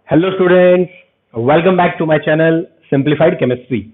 Hello students, welcome back to my channel Simplified Chemistry.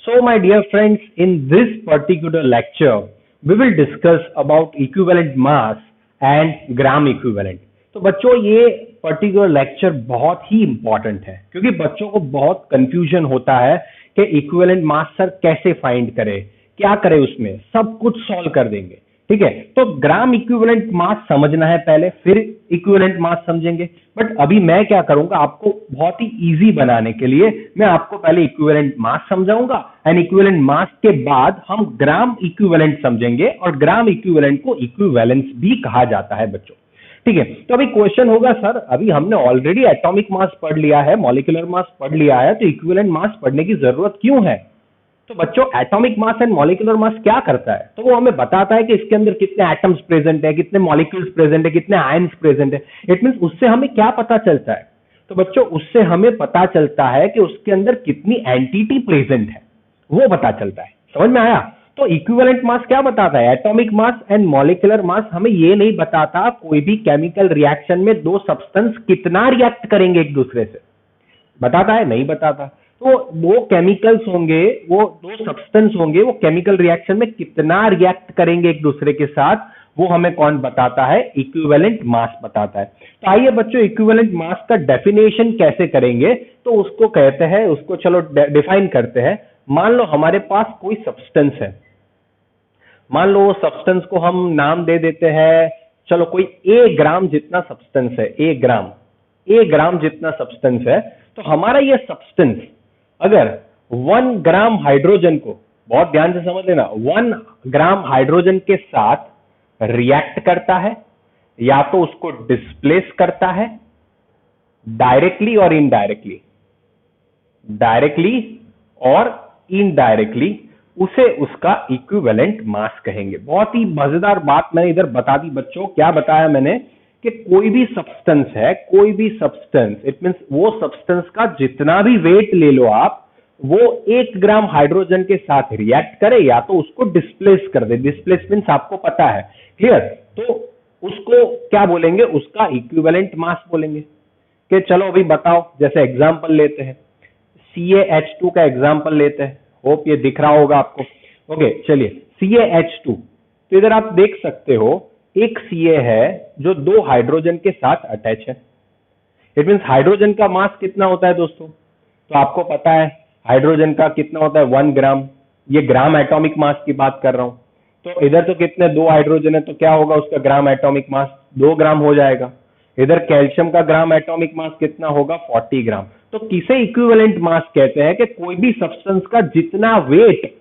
So my dear friends, in this particular lecture, we will discuss about equivalent mass and gram equivalent. तो बच्चों ये particular lecture बहुत ही important है क्योंकि बच्चों को बहुत confusion होता है कि इक्विवेलेंट मास सर कैसे फाइंड करे, क्या करे, उसमें सब कुछ सॉल्व कर देंगे। ठीक है, तो ग्राम इक्विवेलेंट मास समझना है पहले, फिर इक्विवेलेंट मास समझेंगे। बट अभी मैं क्या करूंगा, आपको बहुत ही इजी बनाने के लिए मैं आपको पहले इक्विवेलेंट मास समझाऊंगा एंड इक्विवेलेंट मास के बाद हम ग्राम इक्विवेलेंट समझेंगे और ग्राम इक्विवेलेंट को इक्विवेलेंस भी कहा जाता है बच्चों। ठीक है, तो अभी क्वेश्चन होगा सर अभी हमने ऑलरेडी एटॉमिक मास पढ़ लिया है, मॉलिक्यूलर मास पढ़ लिया है, तो इक्विवेलेंट मास पढ़ने की जरूरत क्यों है? तो बच्चों atomic mass and molecular mass क्या करता है? तो वो हमें बताता है कि इसके अंदर कितने एटम्स प्रेजेंट है, कितने मॉलिक्यूल्स प्रेजेंट है, कितने आयंस प्रेजेंट है। इट मींस उससे हमें क्या पता चलता है? तो बच्चों उससे हमें पता चलता है कि उसके अंदर कितनी एंटिटी प्रेजेंट है, वो पता चलता है। समझ में आया? तो इक्विवेलेंट मास क्या बताता है? Atomic mass and molecular mass हमें ये नहीं बताता कोई भी केमिकल रिएक्शन में दो सब्सटेंस कितना रिएक्ट करेंगे एक दूसरे से। बताता है? नहीं बताता। तो दो केमिकल्स होंगे, वो दो सब्सटेंस होंगे, वो केमिकल रिएक्शन में कितना रिएक्ट करेंगे एक दूसरे के साथ, वो हमें कौन बताता है? इक्विवेलेंट मास बताता है। तो आइए बच्चों इक्विवेलेंट मास का डेफिनेशन कैसे करेंगे, तो उसको कहते हैं, उसको चलो डिफाइन करते हैं। मान लो हमारे पास कोई सब्सटेंस है, मान लो सब्सटेंस को हम नाम दे देते हैं, चलो कोई ए ग्राम जितना सब्सटेंस है, ए ग्राम जितना सब्सटेंस है। तो हमारा ये सब्सटेंस अगर 1 ग्राम हाइड्रोजन को, बहुत ध्यान से समझ लेना, 1 ग्राम हाइड्रोजन के साथ रिएक्ट करता है या तो उसको डिस्प्लेस करता है डायरेक्टली और इनडायरेक्टली, और इनडायरेक्टली, उसे उसका इक्विवेलेंट मास कहेंगे। बहुत ही मजेदार बात मैंने इधर बता दी बच्चों। क्या बताया मैंने? कि कोई भी सब्सटेंस है, कोई भी सब्सटेंस, इट मींस वो सब्सटेंस का जितना भी वेट ले लो आप, वो 1 ग्राम हाइड्रोजन के साथ रिएक्ट करे या तो उसको डिस्प्लेस कर दे। डिस्प्लेस मींस आपको पता है, क्लियर? तो उसको क्या बोलेंगे? उसका इक्विवेलेंट मास बोलेंगे। कि चलो अभी बताओ, जैसे एग्जांपल लेते हैं, CaH2 का एग्जांपल लेते हैं। होप ये दिख रहा होगा आपको। ओके चलिए, CaH2, तो इधर आप देख सकते हो एक Ca है जो 2 हाइड्रोजन के साथ अटैच है। इट मींस हाइड्रोजन का मास कितना होता है दोस्तों? तो आपको पता है हाइड्रोजन का कितना होता है? 1 ग्राम। ये ग्राम एटॉमिक मास की बात कर रहा हूं। तो इधर तो कितने 2 हाइड्रोजन है, तो क्या होगा उसका ग्राम एटॉमिक मास? 2 ग्राम हो जाएगा। इधर कैल्शियम का ग्राम एटॉमिक मास कितना होगा? 40 ग्राम। तो किसे इक्विवेलेंट मास कहते हैं? कि कोई भी सब्सटेंस का जितना वेट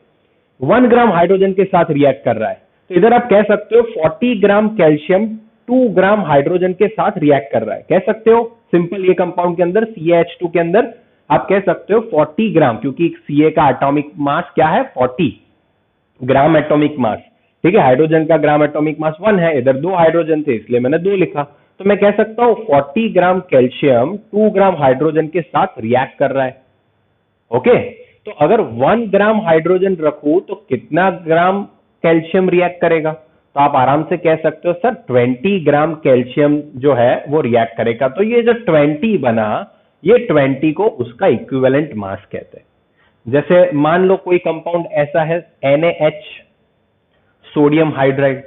1 ग्राम हाइड्रोजन के साथ रिएक्ट कर रहा है। तो इधर आप कह सकते हो 40 ग्राम कैल्शियम 2 ग्राम हाइड्रोजन के साथ रिएक्ट कर रहा है। कह सकते हो सिंपल, ये कंपाउंड के अंदर CaH2 के अंदर आप कह सकते हो 40 ग्राम, क्योंकि Ca का एटॉमिक मास क्या है? 40 ग्राम एटॉमिक मास। ठीक है, हाइड्रोजन का ग्राम एटॉमिक मास 1 है, इधर 2 हाइड्रोजन थे इसलिए मैंने 2 लिखा। तो मैं कह सकता हूं 40 ग्राम कैल्शियम 2 ग्राम हाइड्रोजन के साथ रिएक्ट कर रहा है। ओके, तो अगर 1 ग्राम हाइड्रोजन रखूं तो कितना ग्राम कैल्शियम रिएक्ट करेगा? तो आप आराम से कह सकते हो सर 20 ग्राम कैल्शियम जो है वो रिएक्ट करेगा। तो ये जो 20 बना, ये 20 को उसका इक्विवेलेंट मास कहते हैं। जैसे मान लो कोई कंपाउंड ऐसा है NaH, सोडियम हाइड्राइड।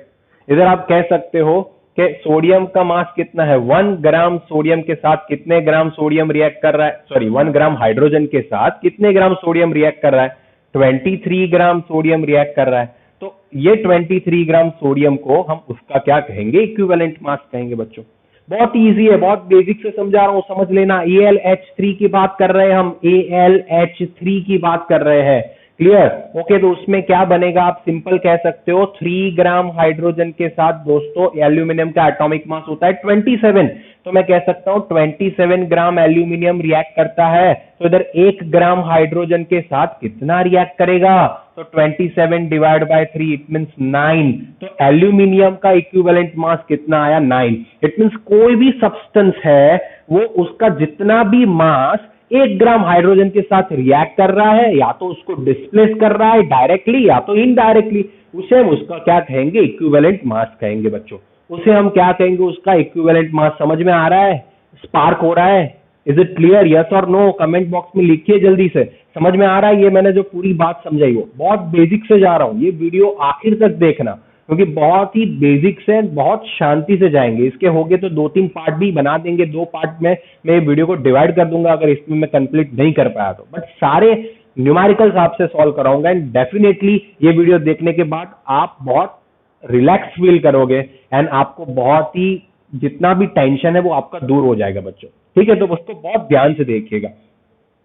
इधर आप कह सकते हो कि सोडियम का मास कितना है? 1 ग्राम सोडियम के साथ कितने ग्राम सोडियम रिएक्ट कर रहा है? सॉरी, 1 ग्राम हाइड्रोजन के साथ कितने ग्राम सोडियम रिएक्ट कर रहा है? 23 ग्राम सोडियम रिएक्ट कर रहा है। तो ये 23 ग्राम सोडियम को हम उसका क्या कहेंगे? इक्विवेलेंट मास कहेंगे बच्चों। बहुत इजी है, बहुत बेसिक से समझा रहा हूं, समझ लेना। AlH3 की बात कर रहे हैं हम, AlH3 की बात कर रहे हैं। क्लियर? ओके, तो उसमें क्या बनेगा? आप सिंपल कह सकते हो 3 ग्राम हाइड्रोजन के साथ दोस्तों एल्यूमिनियम का एटॉमिक मास होता है 27। तो मैं कह सकता हूं 27 ग्राम एल्यूमिनियम रिएक्ट करता है। तो इधर 1 ग्राम हाइड्रोजन के साथ कितना रिएक्ट करेगा? तो 27 डिवाइड बाय 3, इट मींस 9। तो एल्यूमिनियम का इक्विवेलेंट मास कितना आया? 9। इट मींस कोई भी सब्सटेंस है वो उसका जितना भी मास 1 ग्राम हाइड्रोजन के साथ रिएक्ट कर रहा है, या तो उसको डिस्प्लेस कर रहा है डायरेक्टली या तो इनडायरेक्टली, उसे हम उसका क्या कहेंगे? इक्विवेलेंट मास कहेंगे बच्चों। उसे हम क्या कहेंगे? उसका इक्विवेलेंट मास। समझ में आ रहा है? स्पार्क हो रहा है? Is it clear? यस और नो कमेंट बॉक्स में लिखिए जल्दी से। समझ में आ रहा है ये मैंने जो पूरी बात समझाई वो? बहुत बेसिक से जा रहा हूं, ये वीडियो आखिर तक देखना क्योंकि बहुत ही बेसिक से बहुत शांति से जाएंगे। इसके होगे तो 2-3 पार्ट भी बना देंगे, 2 पार्ट में मैं वीडियो को डिवाइड कर दूंगा अगर इसमें मैं कंप्लीट नहीं कर पाया तो, बट सारे न्यूमेरिकल्स आपसे सॉल्व कराऊंगा एंड डेफिनेटली ये वीडियो देखने के बाद आप बहुत रिलैक्स फील करोगे एंड आपको बहुत ही जितना भी टेंशन है वो आपका दूर हो जाएगा बच्चों। ठीक है, तो उसको बहुत ध्यान से देखिएगा।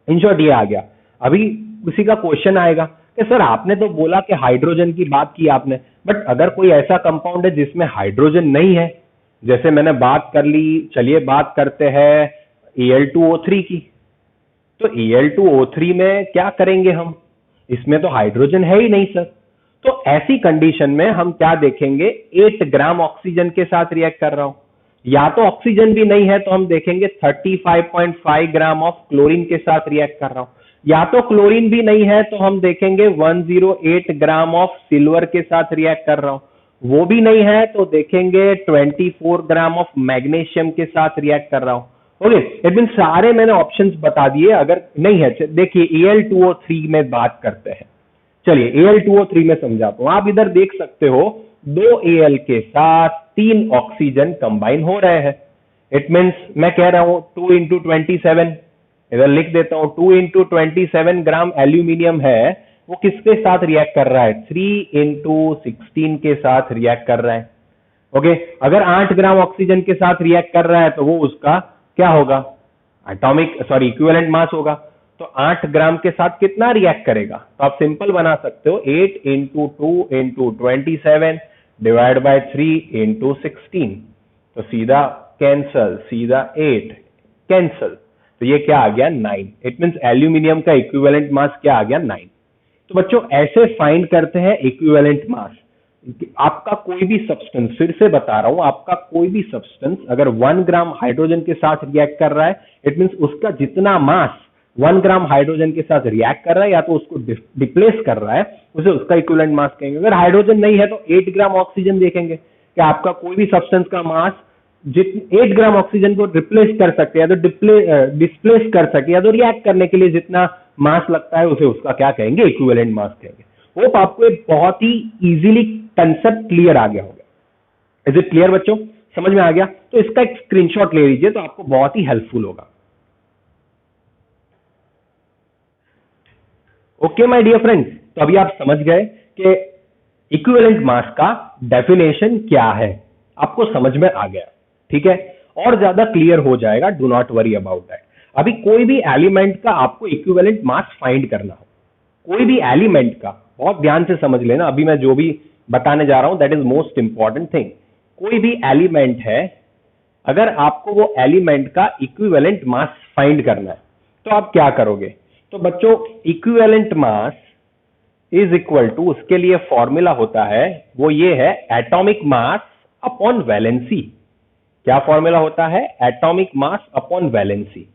इन शॉर्ट ये आ गया। अभी किसी का क्वेश्चन आएगा कि सर आपने तो बोला कि हाइड्रोजन की बात की आपने, बट अगर कोई ऐसा कंपाउंड है जिसमें हाइड्रोजन नहीं है, जैसे मैंने बात कर ली, चलिए बात करते हैं Al2O3 की। तो Al2O3 में क्या करेंगे हम? इसमें तो हाइड्रोजन है ही नहीं सर। तो ऐसी कंडीशन में हम क्या देखेंगे? 8 ग्राम ऑक्सीजन के साथ रिएक्ट कर रहा हूं, या तो ऑक्सीजन भी नहीं है तो हम देखेंगे 35.5 ग्राम ऑफ क्लोरीन के साथ रिएक्ट कर रहा हूं, या तो क्लोरीन भी नहीं है तो हम देखेंगे 108 ग्राम ऑफ सिल्वर के साथ रिएक्ट कर रहा हूं, वो भी नहीं है तो देखेंगे 24 ग्राम ऑफ मैग्नीशियम के साथ रिएक्ट कर रहा हूं। ओके, इट मीन सारे मैंने ऑप्शंस बता दिए। अगर नहीं है देखिए Al2O3 में बात करते हैं। चलिए Al2O3 में समझाता हूं। आप इधर देख सकते हो 2 Al के साथ 3 ऑक्सीजन कंबाइन हो रहे हैं। इट मीन्स मैं कह रहा हूं 2 into 27, इधर लिख देता हूं 2 into 27 ग्राम एल्यूमिनियम है, वो किसके साथ रिएक्ट कर रहा है? 3 into 16 के साथ रिएक्ट कर रहा है। ओके, अगर 8 ग्राम ऑक्सीजन के साथ रिएक्ट कर रहा है तो वो उसका क्या होगा? इक्विवेलेंट मास होगा। तो 8 ग्राम के साथ कितना रिएक्ट करेगा? तो आप सिंपल बना सकते हो 8 into 2 into 27 divide by 3 into 16, तो सीधा कैंसल, सीधा 8 कैंसल, तो ये क्या आ गया? 9। इट मींस एल्यूमिनियम का इक्विवेलेंट मास क्या आ गया? 9। तो बच्चों ऐसे फाइंड करते हैं इक्विवेलेंट मास। आपका कोई भी सब्सटेंस, फिर से बता रहा हूं, आपका कोई भी सब्सटेंस अगर 1 ग्राम हाइड्रोजन के साथ रिएक्ट कर रहा है, इट मींस उसका जितना मास 1 ग्राम हाइड्रोजन के साथ रिएक्ट कर रहा है या तो उसको डिप्लेस कर रहा है, उसे उसका इक्विवेलेंट मास कहेंगे। अगर हाइड्रोजन नहीं है तो 8 ग्राम ऑक्सीजन देखेंगे कि आपका कोई भी सब्सटेंस का मास 8 ग्राम ऑक्सीजन को रिप्लेस कर सकते हैं या तो डिस्प्लेस कर सके या तो रिएक्ट करने के लिए जितना मास लगता है उसे उसका क्या कहेंगे? इक्विवेलेंट मास कहेंगे। होप आपको एक बहुत ही इजीली कंसेप्ट क्लियर आ गया होगा। इज इट क्लियर बच्चों? समझ में आ गया? तो इसका एक स्क्रीनशॉट ले लीजिए तो आपको बहुत ही हेल्पफुल होगा। ओके माय डियर फ्रेंड्स, तो अभी आप समझ गए कि इक्विवेलेंट मास का डेफिनेशन क्या है, आपको समझ में आ गया। ठीक है, और ज्यादा क्लियर हो जाएगा, do not worry about that. अभी कोई भी एलिमेंट का आपको इक्विवेलेंट मास फाइंड करना हो, कोई भी एलिमेंट का, बहुत ध्यान से समझ लेना, अभी मैं जो भी बताने जा रहा हूं that is most important thing. कोई भी एलिमेंट है, अगर आपको वो एलिमेंट का इक्विवेलेंट मास फाइंड करना है तो आप क्या करोगे? तो बच्चों equivalent mass is equal to, उसके लिए फॉर्मूला होता है, वो ये है एटॉमिक मास अपॉन वैलेंसी। क्या फॉर्मूला होता है? Atomic mass upon valency.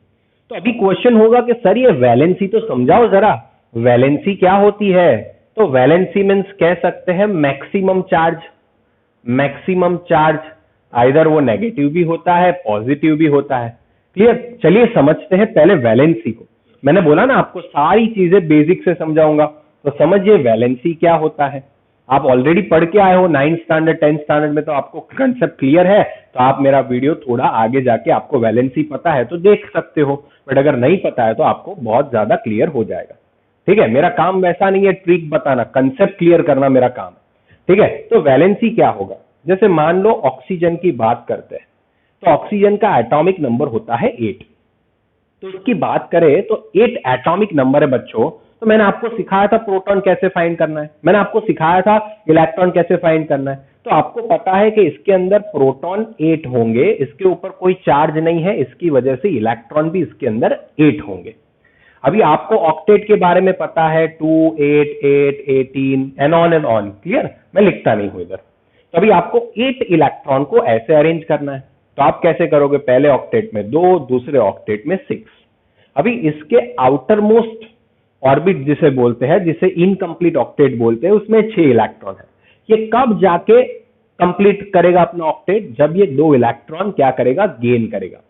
तो अभी क्वेश्चन होगा कि सर ये वैलेंसी तो समझाओ जरा, वैलेंसी क्या होती है? तो वैलेंसी मीन्स कह सकते हैं maximum charge. Maximum charge either वो नेगेटिव भी होता है, पॉजिटिव भी होता है। क्लियर? चलिए समझते हैं पहले वैलेंसी को। मैंने बोला ना आपको सारी चीजें बेसिक से समझाऊंगा, तो समझिए वैलेंसी क्या होता है। आप ऑलरेडी पढ़ के आए हो 9th स्टैंडर्ड 10th स्टैंडर्ड में, तो आपको कंसेप्ट क्लियर है। तो आप मेरा वीडियो थोड़ा आगे जाके आपको वैलेंसी पता है तो देख सकते हो, बट अगर नहीं पता है तो आपको बहुत ज्यादा क्लियर हो जाएगा। ठीक है, मेरा काम वैसा नहीं है ट्रिक बताना, कंसेप्ट क्लियर करना मेरा काम है। ठीक है, तो वैलेंसी क्या होगा? जैसे मान लो ऑक्सीजन की बात करते हैं, तो ऑक्सीजन का एटॉमिक नंबर होता है 8। तो इसकी बात करें तो 8 एटॉमिक नंबर है बच्चों। तो मैंने आपको सिखाया था प्रोटॉन कैसे फाइंड करना है, मैंने आपको सिखाया था इलेक्ट्रॉन कैसे फाइंड करना है। तो आपको पता है कि इसके अंदर प्रोटॉन 8 होंगे, इसके ऊपर कोई चार्ज नहीं है, इसकी वजह से इलेक्ट्रॉन भी इसके अंदर 8 होंगे। अभी आपको ऑक्टेट के बारे में पता है 2, 8, 8, 18 एंड ऑन। क्लियर? मैं लिखता नहीं हूं इधर। तो अभी आपको 8 इलेक्ट्रॉन को ऐसे अरेंज करना है, तो आप कैसे करोगे? पहले ऑक्टेट में 2, दूसरे ऑक्टेट में 6। अभी इसके आउटर मोस्ट ऑर्बिट जिसे बोलते हैं, जिसे इनकम्प्लीट ऑक्टेट बोलते हैं, उसमें 6 इलेक्ट्रॉन है। ये कब जाके कंप्लीट करेगा अपना ऑक्टेट? जब ये 2 इलेक्ट्रॉन क्या करेगा? गेन करेगा।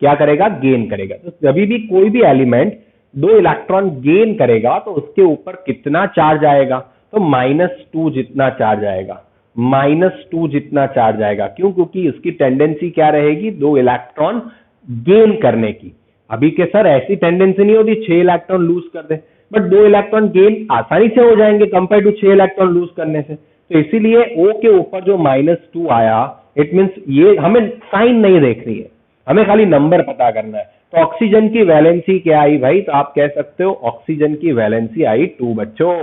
क्या करेगा, गेन करेगा। तो जब भी कोई भी एलिमेंट 2 इलेक्ट्रॉन गेन करेगा तो उसके ऊपर कितना चार्ज आएगा, तो -2 जितना चार्ज आएगा, -2 जितना चार्ज आएगा। क्यों, क्योंकि उसकी टेंडेंसी क्या रहेगी, 2 इलेक्ट्रॉन गेन करने की। अभी के सर ऐसी टेंडेंसी नहीं होती 6 इलेक्ट्रॉन लूज कर दे, बट 2 इलेक्ट्रॉन गेन आसानी से हो जाएंगे कंपेयर टू 6 इलेक्ट्रॉन लूज करने से। तो इसीलिए O के ऊपर जो -2 आया, इट मींस ये हमें साइन नहीं देखनी है, हमें खाली नंबर पता करना है। तो ऑक्सीजन की वैलेंसी क्या आई भाई, तो आप कह सकते हो ऑक्सीजन की वैलेंसी आई 2 बच्चों,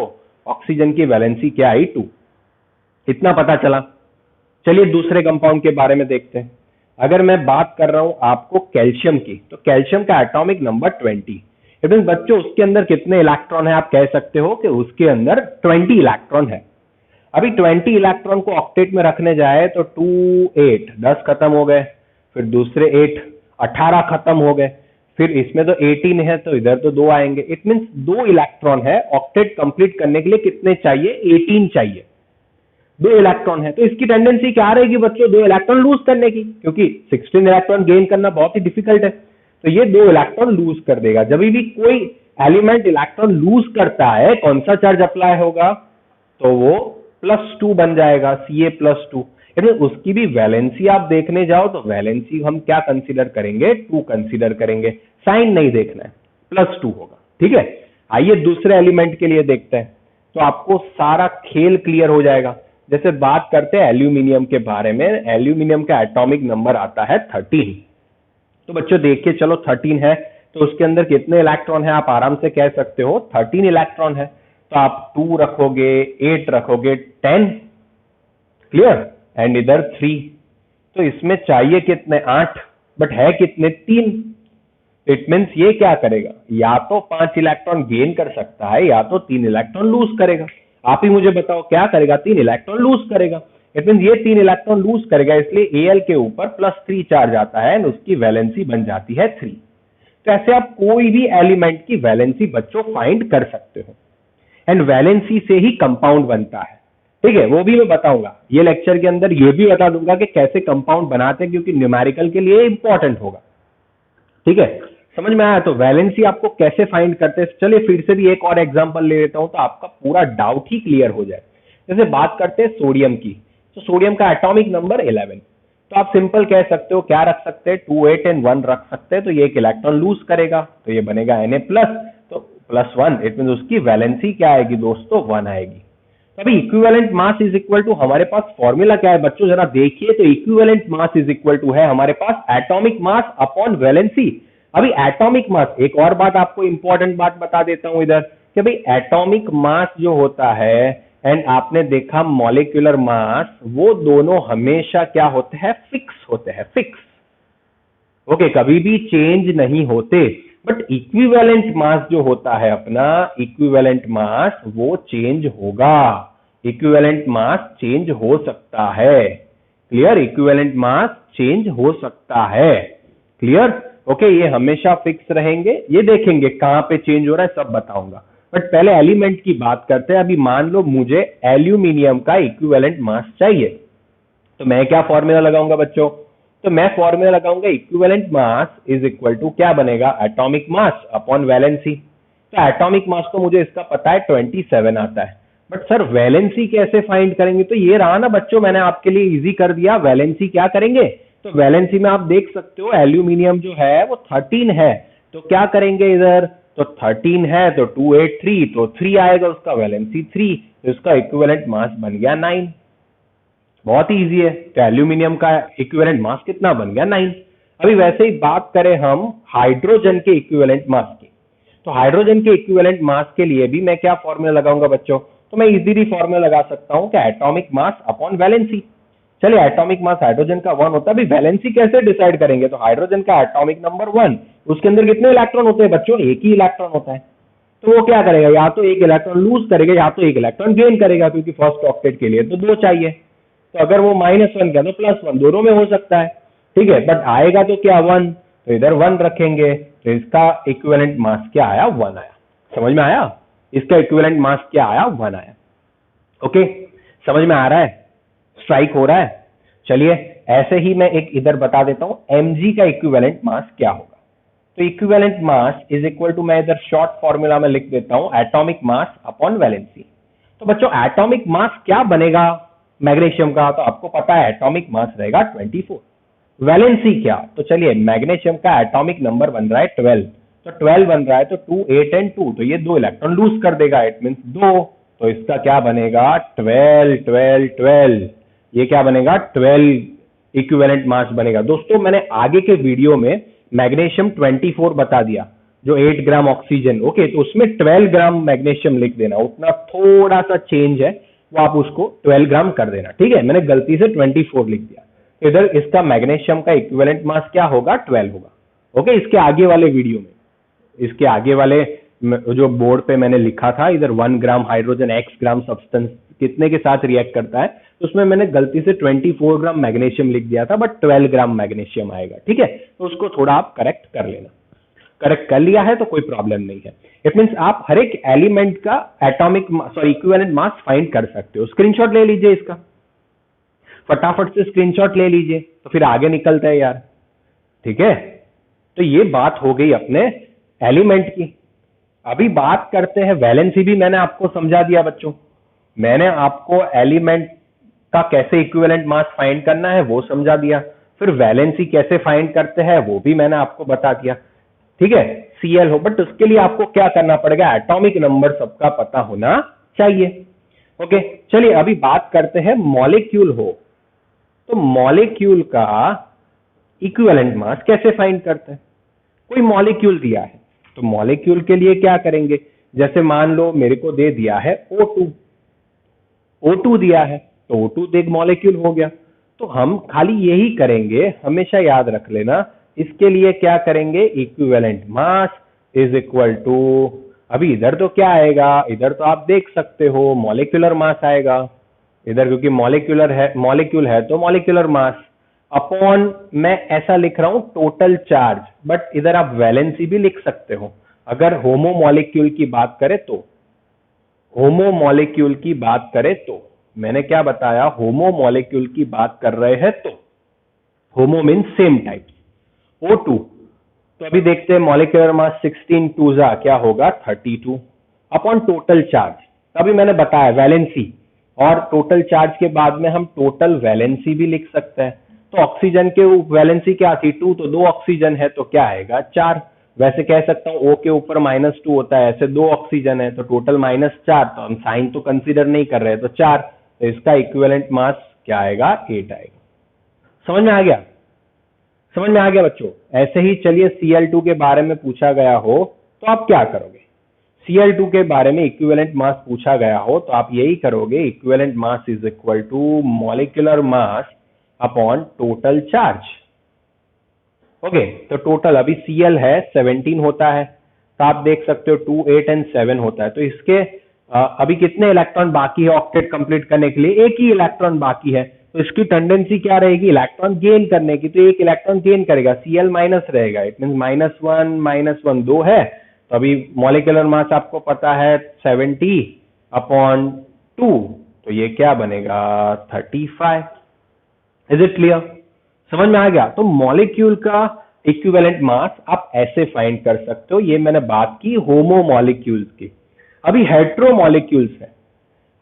ऑक्सीजन की वैलेंसी क्या आई 2, इतना पता चला। चलिए दूसरे कंपाउंड के बारे में देखते हैं। अगर मैं बात कर रहा हूं आपको कैल्शियम की, तो कैल्शियम का एटॉमिक नंबर 20। इट मींस बच्चों उसके अंदर कितने इलेक्ट्रॉन है, आप कह सकते हो कि उसके अंदर 20 इलेक्ट्रॉन है। अभी 20 इलेक्ट्रॉन को ऑक्टेट में रखने जाए तो 2 8 10 खत्म हो गए, फिर दूसरे 8 18 खत्म हो गए, फिर इसमें तो 18 है तो इधर तो 2 आएंगे। इट मींस 2 इलेक्ट्रॉन है, ऑक्टेट कंप्लीट करने के लिए कितने चाहिए, 18 चाहिए। 2 इलेक्ट्रॉन है तो इसकी टेंडेंसी क्या रहेगी बच्चों, 2 इलेक्ट्रॉन लूज करने की, क्योंकि 16 इलेक्ट्रॉन गेन करना बहुत ही डिफिकल्ट है। तो ये 2 इलेक्ट्रॉन लूज कर देगा। जब भी कोई एलिमेंट इलेक्ट्रॉन लूज करता है, कौन सा चार्ज अप्लाई होगा, तो वो +2 बन जाएगा, Ca+2। यानी उसकी भी वैलेंसी आप देखने जाओ तो वैलेंसी हम क्या कंसीडर करेंगे, 2 कंसीडर करेंगे, साइन नहीं देखना है, +2 होगा। ठीक है, आइए दूसरे एलिमेंट के लिए देखते हैं, तो आपको सारा खेल क्लियर हो जाएगा। जैसे बात करते हैं एल्यूमिनियम के बारे में, एल्यूमिनियम का एटॉमिक नंबर आता है 13। तो बच्चों देखिए चलो 13 है तो उसके अंदर कितने इलेक्ट्रॉन है, आप आराम से कह सकते हो 13 इलेक्ट्रॉन है। तो आप 2 रखोगे, 8 रखोगे, 10, क्लियर, एंड इधर 3। तो इसमें चाहिए कितने, 8, बट है कितने, 3। इट मीन्स ये क्या करेगा, या तो 5 इलेक्ट्रॉन गेन कर सकता है या तो 3 इलेक्ट्रॉन लूज करेगा। आप ही मुझे बताओ क्या करेगा, 3 इलेक्ट्रॉन लूज करेगा। इट मीन्स ये 3 इलेक्ट्रॉन लूज करेगा, इसलिए Al के ऊपर +3 चार्ज आता है एंड उसकी वैलेंसी बन जाती है 3। तो ऐसे आप कोई भी एलिमेंट की वैलेंसी बच्चों फाइंड कर सकते हो, एंड वैलेंसी से ही कंपाउंड बनता है। ठीक है, वो भी मैं बताऊंगा ये लेक्चर के अंदर, ये भी बता दूंगा कि कैसे कंपाउंड बनाते हैं, क्योंकि न्यूमेरिकल के लिए इंपॉर्टेंट होगा। ठीक है, समझ में आया। तो वैलेंसी आपको कैसे फाइंड करते हैं, चलिए फिर से भी एक और एग्जांपल ले लेता हूं तो आपका पूरा डाउट ही क्लियर हो जाए। जैसे बात करते हैं सोडियम की, तो सोडियम का एटॉमिक नंबर 11। तो आप सिंपल कह सकते हो, क्या रख सकते हैं, 2 8 एंड 1 रख सकते हैं। तो ये एक इलेक्ट्रॉन लूज करेगा तो ये बनेगा Na+, तो +1। इट मीन उसकी वैलेंसी क्या आएगी दोस्तों, 1 आएगी। तो अभी equivalent mass is equal to, हमारे पास फॉर्मूला क्या है बच्चों, जरा देखिए। तो equivalent mass is equal to है हमारे पास एटॉमिक मास अपॉन वैलेंसी। अभी एटॉमिक मास, एक और बात आपको इंपॉर्टेंट बात बता देता हूं इधर, कि भाई एटॉमिक मास जो होता है एंड आपने देखा मॉलिक्यूलर मास, वो दोनों हमेशा क्या होते हैं, फिक्स होते हैं, फिक्स। ओके, कभी भी चेंज नहीं होते। बट इक्विवेलेंट मास जो होता है अपना, इक्विवेलेंट मास वो चेंज होगा, इक्विवेलेंट मास चेंज हो सकता है। क्लियर, इक्विवेलेंट मास चेंज हो सकता है। क्लियर, ओके, ये हमेशा फिक्स रहेंगे। ये देखेंगे कहां पे चेंज हो रहा है, सब बताऊंगा। बट पहले एलिमेंट की बात करते हैं। अभी मान लो मुझे एल्यूमिनियम का इक्विवेलेंट मास चाहिए, तो मैं क्या फॉर्मूला लगाऊंगा बच्चों, तो मैं फॉर्मूला लगाऊंगा equivalent mass is equal to क्या बनेगा, एटॉमिक मास अपॉन वैलेंसी। तो एटॉमिक मास तो मुझे इसका पता है 27 आता है, बट सर वैलेंसी कैसे फाइंड करेंगे, तो ये रहा ना बच्चों, मैंने आपके लिए इजी कर दिया। वैलेंसी क्या करेंगे, तो वैलेंसी में आप देख सकते हो एल्यूमिनियम जो है वो 13 है, तो क्या करेंगे इधर, तो 13 है तो 2 8 3, तो 3 आएगा उसका वैलेंसी 3, तो उसका इक्विवेलेंट मास बन गया 9। बहुत ही इजी है। तो एल्यूमिनियम का इक्विवेलेंट मास कितना बन गया, 9। अभी वैसे ही बात करें हम हाइड्रोजन के इक्विवेलेंट मास की, तो हाइड्रोजन के इक्विवेलेंट मास के लिए भी मैं क्या फॉर्मूला लगाऊंगा बच्चों, तो मैं इजीली फॉर्मूला लगा सकता हूं कि एटॉमिक मास अपॉन वैलेंसी। चलिए, एटॉमिक मास हाइड्रोजन का 1 होता है। अभी वैलेंसी कैसे डिसाइड करेंगे, तो हाइड्रोजन का एटॉमिक नंबर 1, उसके अंदर कितने इलेक्ट्रॉन होते हैं बच्चों, एक ही इलेक्ट्रॉन होता है। तो वो क्या करेगा, या तो एक इलेक्ट्रॉन लूज करेगा या तो एक इलेक्ट्रॉन गेन करेगा, क्योंकि फर्स्ट ऑक्टेट के लिए तो 2 चाहिए। तो अगर वो -1 का तो +1, दोनों में हो सकता है। ठीक है, बट आएगा तो क्या 1, तो इधर 1 रखेंगे, तो इसका इक्विवेलेंट मास क्या आया, 1 आया। समझ में आया, इसका इक्विवेलेंट मास क्या आया, 1 आया। ओके, समझ में आ रहा है, स्ट्राइक हो रहा है। चलिए ऐसे ही मैं एक इधर बता देता हूं, mg का इक्विवेलेंट मास क्या होगा। तो equivalent mass is equal to, मैं इधर शॉर्ट फॉर्मूला में लिख देता हूं, एटॉमिक मास अपॉन वैलेंसी। तो बच्चों एटॉमिक मास क्या बनेगा मैग्नीशियम का, तो आपको पता है एटॉमिक मास रहेगा 24। वैलेंसी क्या, तो चलिए मैग्नीशियम का एटॉमिक नंबर बन रहा है 12, तो 12 बन रहा है तो 2 8 एंड 2, तो ये 2 इलेक्ट्रॉन लूज कर देगा, इट मींस 2, तो इसका क्या बनेगा 12 12 12, ये क्या बनेगा 12 इक्विवेलेंट मास बनेगा। दोस्तों मैंने आगे के वीडियो में मैग्नीशियम 24 बता दिया, जो 8 ग्राम ऑक्सीजन, ओके, तो उसमें 12 ग्राम मैग्नीशियम लिख देना, उतना थोड़ा सा चेंज है, वो आप उसको 12 ग्राम कर देना, ठीक है। मैंने गलती से 24 लिख दिया, इधर इसका मैग्नीशियम का इक्विवेलेंट मास क्या होगा 12 होगा, ओके। इसके आगे वाले वीडियो में, इसके आगे वाले जो बोर्ड पे मैंने लिखा था, इधर 1 ग्राम हाइड्रोजन x ग्राम सब्सटेंस कितने के साथ रिएक्ट करता है, तो उसमें मैंने गलती से 24 ग्राम मैग्नीशियम लिख दिया था, बट 12 ग्राम मैग्नीशियम आएगा, ठीक है। तो उसको थोड़ा आप करेक्ट कर लेना, करेक्ट कर लिया है तो कोई प्रॉब्लम नहीं है। इट मींस आप हर एक एलिमेंट का atomic sorry equivalent mass find कर सकते हो। स्क्रीनशॉट ले लीजिए इसका, फटाफट से स्क्रीनशॉट ले लीजिए, तो फिर आगे निकलते हैं यार, ठीक है। तो ये बात हो गई अपने एलिमेंट की। अभी बात करते हैं, वैलेंसी भी मैंने आपको समझा दिया बच्चों, मैंने आपको एलिमेंट का कैसे इक्विवेलेंट मास फाइंड करना है वो समझा दिया, फिर वैलेंसी कैसे फाइंड करते हैं वो भी मैंने आपको बता दिया, ठीक है। Cl हो, बट उसके लिए आपको क्या करना पड़ेगा, एटॉमिक नंबर सबका पता होना चाहिए, ओके। चलिए अभी बात करते हैं मॉलिक्यूल हो, तो मॉलिक्यूल का इक्विवेलेंट मास कैसे फाइंड करते हैं। कोई मॉलिक्यूल दिया है, तो मॉलिक्यूल के लिए क्या करेंगे, जैसे मान लो मेरे को दे दिया है O2, O2 दिया है, तो O2 तो एक मॉलिक्यूल हो गया, तो हम खाली यही करेंगे, हमेशा याद रख लेना, इसके लिए क्या करेंगे, equivalent mass is equal to, अभी इधर तो क्या आएगा, इधर तो आप देख सकते हो मॉलिक्यूलर मास आएगा इधर, क्योंकि मॉलिक्यूल है तो मॉलिक्यूलर मास अपॉन, मैं ऐसा लिख रहा हूं टोटल चार्ज, बट इधर आप वैलेंसी भी लिख सकते हो। अगर होमो मॉलिक्यूल की बात करें तो, होमो मॉलिक्यूल की बात करें तो, मैंने क्या बताया, होमो मॉलिक्यूल की बात कर रहे हैं तो, homo mean same type, O2, तो अभी देखते हैं मॉलिक्यूलर मास 16 2 जा क्या होगा 32 अपॉन टोटल चार्ज, अभी मैंने बताया वैलेंसी, और टोटल चार्ज के बाद में हम टोटल वैलेंसी भी लिख सकते हैं। तो ऑक्सीजन के वैलेंसी क्या थी 2, तो 2 ऑक्सीजन है तो क्या आएगा 4, वैसे कह सकता हूं O के ऊपर -2 होता है, ऐसे 2 ऑक्सीजन है तो टोटल -4, तो हम साइन तो कंसीडर नहीं कर रहे तो 4, तो इसका इक्विवेलेंट मास क्या आएगा 8 आएगा। समझ में आ गया, समझ में आ गया बच्चों। ऐसे ही चलिए Cl2 के बारे में पूछा गया हो तो आप क्या करोगे, Cl2 के बारे में इक्विवेलेंट मास पूछा गया हो तो आप यही करोगे, equivalent mass is equal to molecular mass upon total charge, okay. तो टोटल अभी Cl है 17 होता है, तो आप देख सकते हो 2 8 एंड 7 होता है, तो इसके अभी कितने इलेक्ट्रॉन बाकी है ऑक्टेट कंप्लीट करने के लिए, एक ही इलेक्ट्रॉन बाकी है, तो इसकी टेंडेंसी क्या रहेगी इलेक्ट्रॉन गेन करने की, तो एक इलेक्ट्रॉन गेन करेगा, Cl माइनस रहेगा, इट मीन -1 2 है, तो अभी मॉलिक्यूलर मास आपको पता है 70 अपॉन 2, तो ये क्या बनेगा 35। इज इट क्लियर, समझ में आ गया। तो मॉलिक्यूल का इक्विवेलेंट मास आप ऐसे फाइंड कर सकते हो, ये मैंने बात की होमो मॉलिक्यूल्स की। अभी हेट्रो मॉलिक्यूल्स है,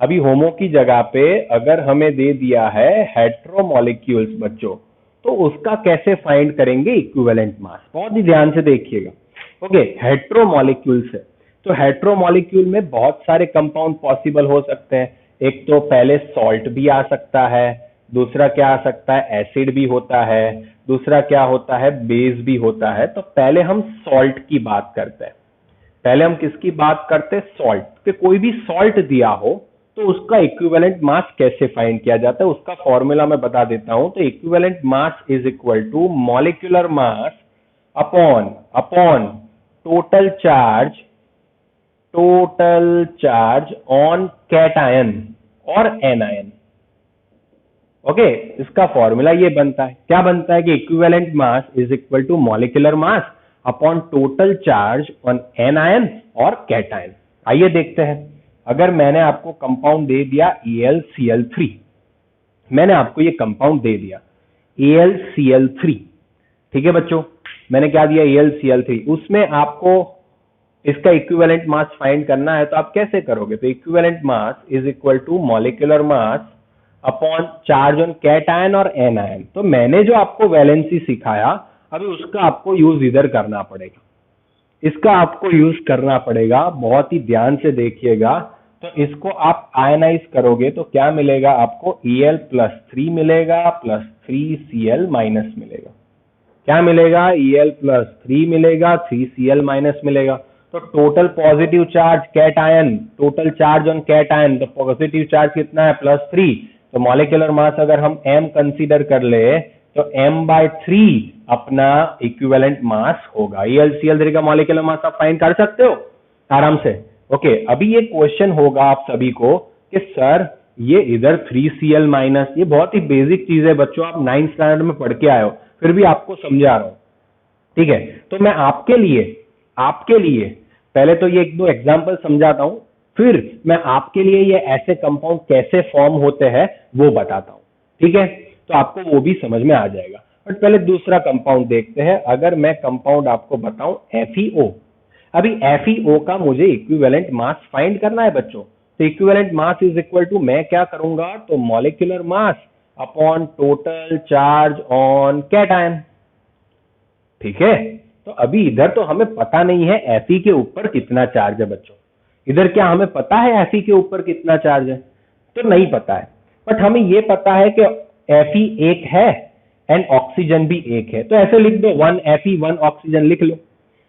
अभी होमो की जगह पे अगर हमें दे दिया है हेट्रो मॉलिक्यूल्स बच्चों, तो उसका कैसे फाइंड करेंगे इक्विवेलेंट मास, बहुत ही ध्यान से देखिएगा, ओके। हेट्रो मॉलिक्यूल्स है, तो हेट्रो मॉलिक्यूल में बहुत सारे कंपाउंड पॉसिबल हो सकते हैं, एक तो पहले सॉल्ट भी आ सकता है, दूसरा क्या आ सकता है एसिड भी होता है, दूसरा क्या होता है बेस भी होता है। तो पहले हम सॉल्ट की बात करते हैं, पहले हम किसकी बात करते हैं सॉल्ट के, कोई भी सॉल्ट दिया हो तो उसका इक्विवेलेंट मास कैसे फाइंड किया जाता है, उसका फॉर्मूला मैं बता देता हूं। तो equivalent mass is equal to molecular mass upon total charge on cation और एनायन, ओके। इसका फॉर्मूला ये बनता है, क्या बनता है कि equivalent mass is equal to molecular mass upon total charge on anion और कैटायन। आइए देखते हैं, अगर मैंने आपको कंपाउंड दे दिया ElCl3, मैंने आपको ये कंपाउंड दे दिया, AlCl3। ठीक है बच्चों, मैंने क्या दिया, AlCl3। उसमें आपको इसका इक्विवेलेंट मास फाइंड करना है, तो आप कैसे करोगे, तो equivalent mass is equal to molecular mass upon charge on cation और एनायन। तो मैंने जो आपको वैलेंसी सिखाया, अभी उसका आपको यूज इधर करना पड़ेगा, इसका आपको यूज करना पड़ेगा। बहुत ही ध्यान से देखिएगा। तो इसको आप आयनाइज करोगे तो क्या मिलेगा आपको, Al+3 मिलेगा प्लस 3Cl माइनस मिलेगा। क्या मिलेगा, Al+3 मिलेगा, 3Cl माइनस मिलेगा। तो total positive charge cation, total charge on cation, तो पॉजिटिव चार्ज कितना है, +3। तो मॉलिक्यूलर मास अगर हम m कंसीडर कर ले तो m/3 अपना इक्विवेलेंट मास होगा। AlCl3 का मॉलिक्यूलर मास आप फाइंड कर सकते हो आराम से। ओके, अभी ये क्वेश्चन होगा आप सभी को कि सर ये इधर 3Cl माइनस, ये बहुत ही बेसिक चीज है बच्चों, आप 9th स्टैंडर्ड में पढ़ के आए हो, फिर भी आपको समझा रहा हूं। ठीक है, तो मैं आपके लिए पहले तो ये 1-2 एग्जांपल समझाता हूं, फिर मैं आपके लिए ये ऐसे कंपाउंड कैसे फॉर्म होते हैं वो बताता हूं। ठीक है, तो आपको वो भी समझ में आ जाएगा। बट पहले दूसरा कंपाउंड देखते हैं। अगर मैं कंपाउंड आपको बताऊं FeO, अभी FeO का मुझे इक्विवेलेंट मास फाइंड करना है बच्चों। तो equivalent mass is equal to, मैं क्या करूंगा, तो molecular mass upon total charge on cation. ठीक है, तो अभी इधर तो हमें पता नहीं है Fe के ऊपर कितना चार्ज है बच्चों। इधर क्या हमें पता है Fe के ऊपर कितना चार्ज है, तो नहीं पता है। बट हमें ये पता है कि Fe एक है एंड ऑक्सीजन भी एक है, तो ऐसे लिख दो 1 Fe 1 ऑक्सीजन लिख लो।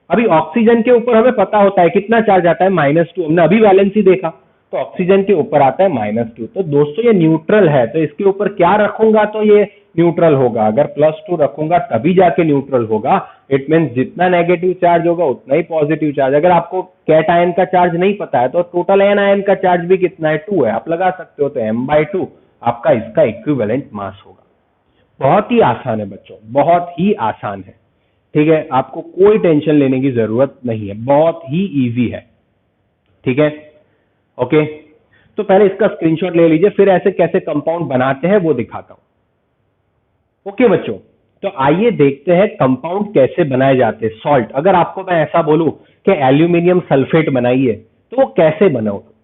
अभी ऑक्सीजन के ऊपर हमें पता होता है कितना चार्ज आता है, -2। हमने अभी वैलेंसी देखा, तो ऑक्सीजन के ऊपर आता है -2। तो दोस्तों ये न्यूट्रल है, तो इसके ऊपर क्या रखूंगा तो ये न्यूट्रल होगा। अगर +2 रखूंगा तभी जाके न्यूट्रल होगा। इट मीन जितना नेगेटिव चार्ज होगा उतना ही पॉजिटिव चार्ज। अगर आपको कैटायन का चार्ज नहीं पता है तो टोटल एनायन का चार्ज भी कितना है, 2 है, आप लगा सकते हो। तो m/2 आपका इसका इक्विवेलेंट मास होगा। बहुत ही आसान है बच्चों, बहुत ही आसान है। ठीक है, आपको कोई टेंशन लेने की जरूरत नहीं है, बहुत ही इजी है। ठीक है, ओके, तो पहले इसका स्क्रीनशॉट ले लीजिए, फिर ऐसे कैसे कंपाउंड बनाते हैं वो दिखाता हूं। ओके बच्चों, तो आइए देखते हैं कंपाउंड कैसे बनाए जाते हैं। सॉल्ट, अगर आपको मैं ऐसा बोलूं कि एल्यूमिनियम सल्फेट बनाइए, तो वो कैसे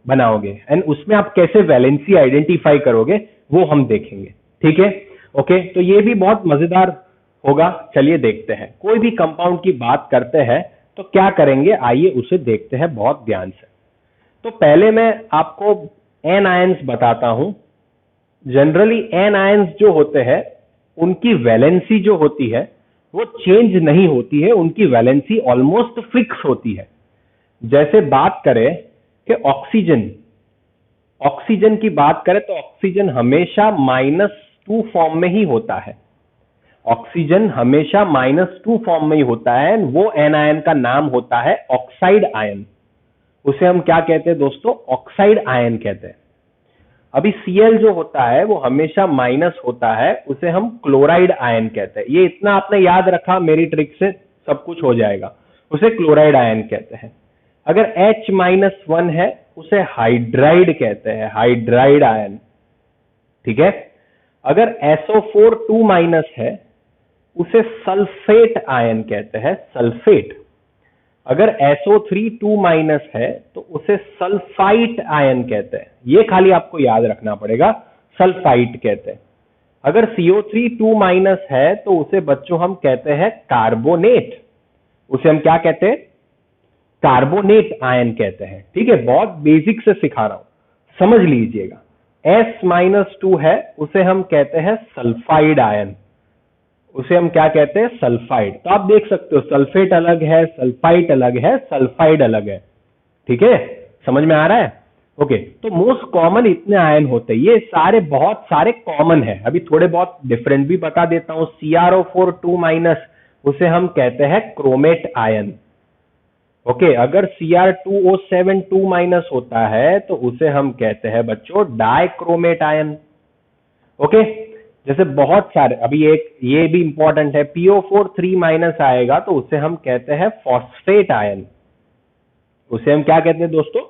बनाओगे एंड उसमें आप कैसे वैलेंसी आइडेंटिफाई करोगे वो हम देखेंगे। ठीक है, ओके, तो ये भी बहुत मजेदार होगा। चलिए देखते हैं। कोई भी कंपाउंड की बात करते हैं तो क्या करेंगे, आइए उसे देखते हैं बहुत ध्यान से। तो पहले मैं आपको एन आयंस बताता हूं। जनरली एन आयंस जो होते हैं उनकी वैलेंसी जो होती है वो चेंज नहीं होती है, उनकी वैलेंसी ऑलमोस्ट फिक्स होती है। जैसे बात करें कि ऑक्सीजन की बात करें तो ऑक्सीजन हमेशा -2 फॉर्म में ही होता है। ऑक्सीजन हमेशा -2 फॉर्म में ही होता है। वो एनायन का नाम होता है ऑक्साइड आयन। उसे हम क्या कहते हैं दोस्तों, ऑक्साइड आयन कहते हैं। अभी Cl जो होता है वो हमेशा माइनस होता है, उसे हम क्लोराइड आयन कहते हैं। ये इतना आपने याद रखा, मेरी ट्रिक से सब कुछ हो जाएगा। उसे क्लोराइड आयन कहते हैं। अगर H-1 है उसे हाइड्राइड कहते हैं, हाइड्राइड आयन। ठीक है, अगर SO4 2- है उसे सल्फेट आयन कहते हैं, सल्फेट। अगर SO3 2- है तो उसे सल्फाइट आयन कहते हैं। ये खाली आपको याद रखना पड़ेगा, सल्फाइट कहते हैं। अगर CO3 2- है तो उसे बच्चों हम कहते हैं कार्बोनेट। उसे हम क्या कहते हैं, कार्बोनेट आयन कहते हैं। ठीक है, बहुत बेसिक से सिखा रहा हूं, समझ लीजिएगा। S-2 है उसे हम कहते हैं सल्फाइड आयन। उसे हम क्या कहते हैं, सल्फाइड। तो आप देख सकते हो सल्फेट अलग है, सल्फाइट अलग है, सल्फाइड अलग है। ठीक है, समझ में आ रहा है। ओके, तो मोस्ट कॉमन इतने आयन होते हैं, ये सारे बहुत सारे कॉमन है। अभी थोड़े बहुत डिफरेंट भी बता देता हूं। CrO4 2- उसे हम कहते हैं क्रोमेट आयन। ओके, अगर Cr2O7 2- होता है तो उसे हम कहते हैं बच्चों डाइक्रोमेट आयन। ओके, जैसे बहुत सारे, अभी एक ये भी इंपॉर्टेंट है, PO4 3- आएगा तो उसे हम कहते हैं फॉस्फेट आयन। उसे हम क्या कहते हैं दोस्तों,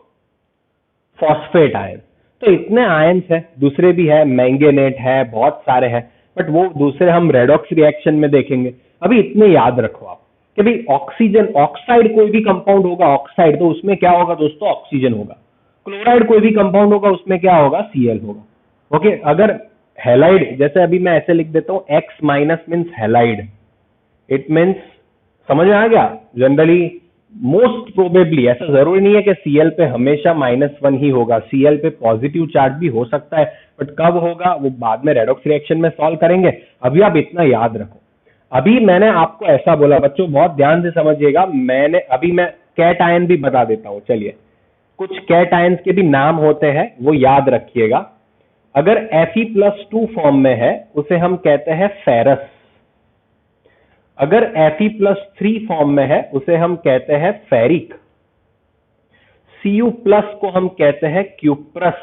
फॉस्फेट आयन। तो इतने आयन्स है, दूसरे भी है, मैंगेनेट है, बहुत सारे हैं। बट वो दूसरे हम रेडॉक्स रिएक्शन में देखेंगे। अभी इतने याद रखो आप कि भाई ऑक्सीजन ऑक्साइड कोई भी कंपाउंड होगा ऑक्साइड, तो उसमें क्या होगा दोस्तों, ऑक्सीजन होगा। क्लोराइड कोई भी कंपाउंड होगा उसमें क्या होगा, Cl होगा। ओके, अगर हैलाइड, जैसे अभी मैं ऐसे लिख देता हूँ X minus means halide, it means, समझ में आ गया। जनरली मोस्ट प्रोबेबली, ऐसा जरूरी नहीं है कि Cl पे हमेशा -1 ही होगा, Cl पे पॉजिटिव चार्ज भी हो सकता है, बट कब होगा वो बाद में रेडॉक्स रिएक्शन में सॉल्व करेंगे। अभी आप इतना याद रखो। अभी मैंने आपको ऐसा बोला बच्चों, बहुत ध्यान से समझिएगा, मैं कैटायन भी बता देता हूं। चलिए, कुछ कैटायंस के भी नाम होते हैं, वो याद रखिएगा। अगर Fe+2 फॉर्म में है उसे हम कहते हैं फेरस। अगर Fe+3 फॉर्म में है उसे हम कहते हैं फेरिक। Cu+ को हम कहते हैं क्यूप्रस।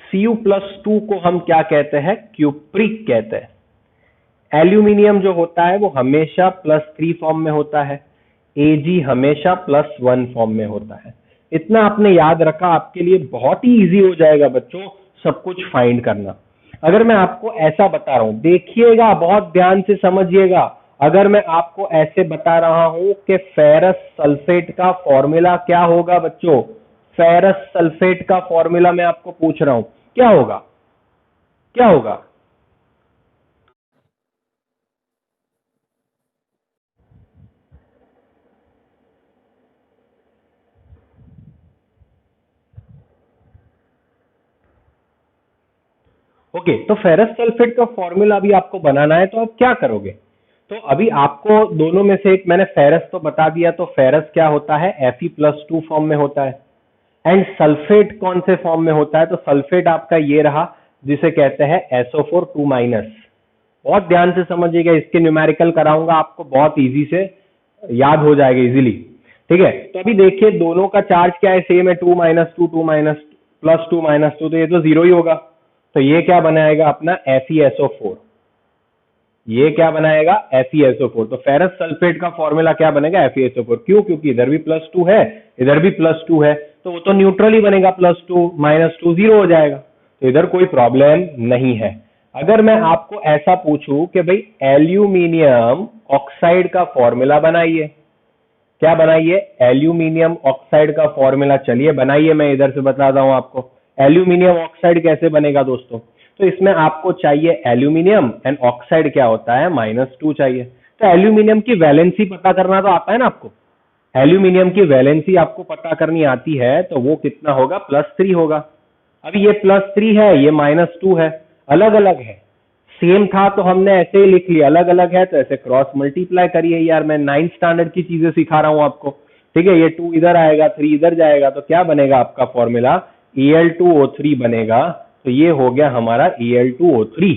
Cu+2 को हम क्या कहते हैं, क्यूप्रिक कहते हैं। एल्यूमिनियम जो होता है वो हमेशा +3 फॉर्म में होता है, Ag हमेशा +1 फॉर्म में होता है। इतना आपने याद रखा, आपके लिए बहुत ही इजी हो जाएगा बच्चों सब कुछ फाइंड करना। अगर मैं आपको ऐसा बता रहा हूं, देखिएगा बहुत ध्यान से समझिएगा, अगर मैं आपको ऐसे बता रहा हूं कि फेरस सल्फेट का फॉर्मूला क्या होगा बच्चों, फेरस सल्फेट का फॉर्मूला मैं आपको पूछ रहा हूं, क्या होगा, क्या होगा? ओके, तो फेरस सल्फेट का फॉर्मूला अभी आपको बनाना है, तो आप क्या करोगे? तो अभी आपको दोनों में से एक, मैंने फेरस तो बता दिया, तो फेरस क्या होता है, Fe+2 फॉर्म में होता है। एंड सल्फेट कौन से फॉर्म में होता है, तो सल्फेट आपका ये रहा जिसे कहते हैं SO4 2-। बहुत ध्यान से समझिएगा, इसके न्यूमेरिकल कराऊंगा आपको, बहुत इजी से याद हो जाएगा इजीली। ठीक है, तो अभी देखिए दोनों का चार्ज क्या है, सेम है, 2-2 +2 - 2, तो ये तो जीरो ही होगा। तो ये क्या बनाएगा अपना FeSO4, ये क्या बनाएगा FeSO4। तो फेरस सल्फेट का फॉर्मूला क्या बनेगा, FeSO4। क्यों? क्योंकि इधर भी +2 है, इधर भी +2 है, तो वो तो न्यूट्रल ही बनेगा, +2 - 2 जीरो हो जाएगा, तो इधर कोई प्रॉब्लम नहीं है। अगर मैं आपको ऐसा पूछूं कि भाई एल्यूमिनियम ऑक्साइड का फॉर्मूला बनाइए, क्या बनाइए, एल्यूमिनियम ऑक्साइड का फॉर्मूला, चलिए बनाइए, मैं इधर से बताता हूं आपको। एल्यूमिनियम ऑक्साइड कैसे बनेगा दोस्तों, तो इसमें आपको चाहिए एल्यूमिनियम, एंड ऑक्साइड क्या होता है, -2 चाहिए। तो एल्यूमिनियम की वैलेंसी पता करना तो आता है ना आपको, एल्यूमिनियम की वैलेंसी आपको पता करनी आती है, तो वो कितना होगा, +3 होगा। अभी ये +3 है, ये -2 है, अलग अलग है। सेम था तो हमने ऐसे ही लिख लिया, अलग अलग है तो ऐसे क्रॉस मल्टीप्लाई करिए। यार मैं 9th स्टैंडर्ड की चीजें सिखा रहा हूं आपको। ठीक है, ये 2 इधर आएगा, 3 इधर जाएगा, तो क्या बनेगा आपका फॉर्मूला, Al2O3 बनेगा। तो ये हो गया हमारा Al2O3,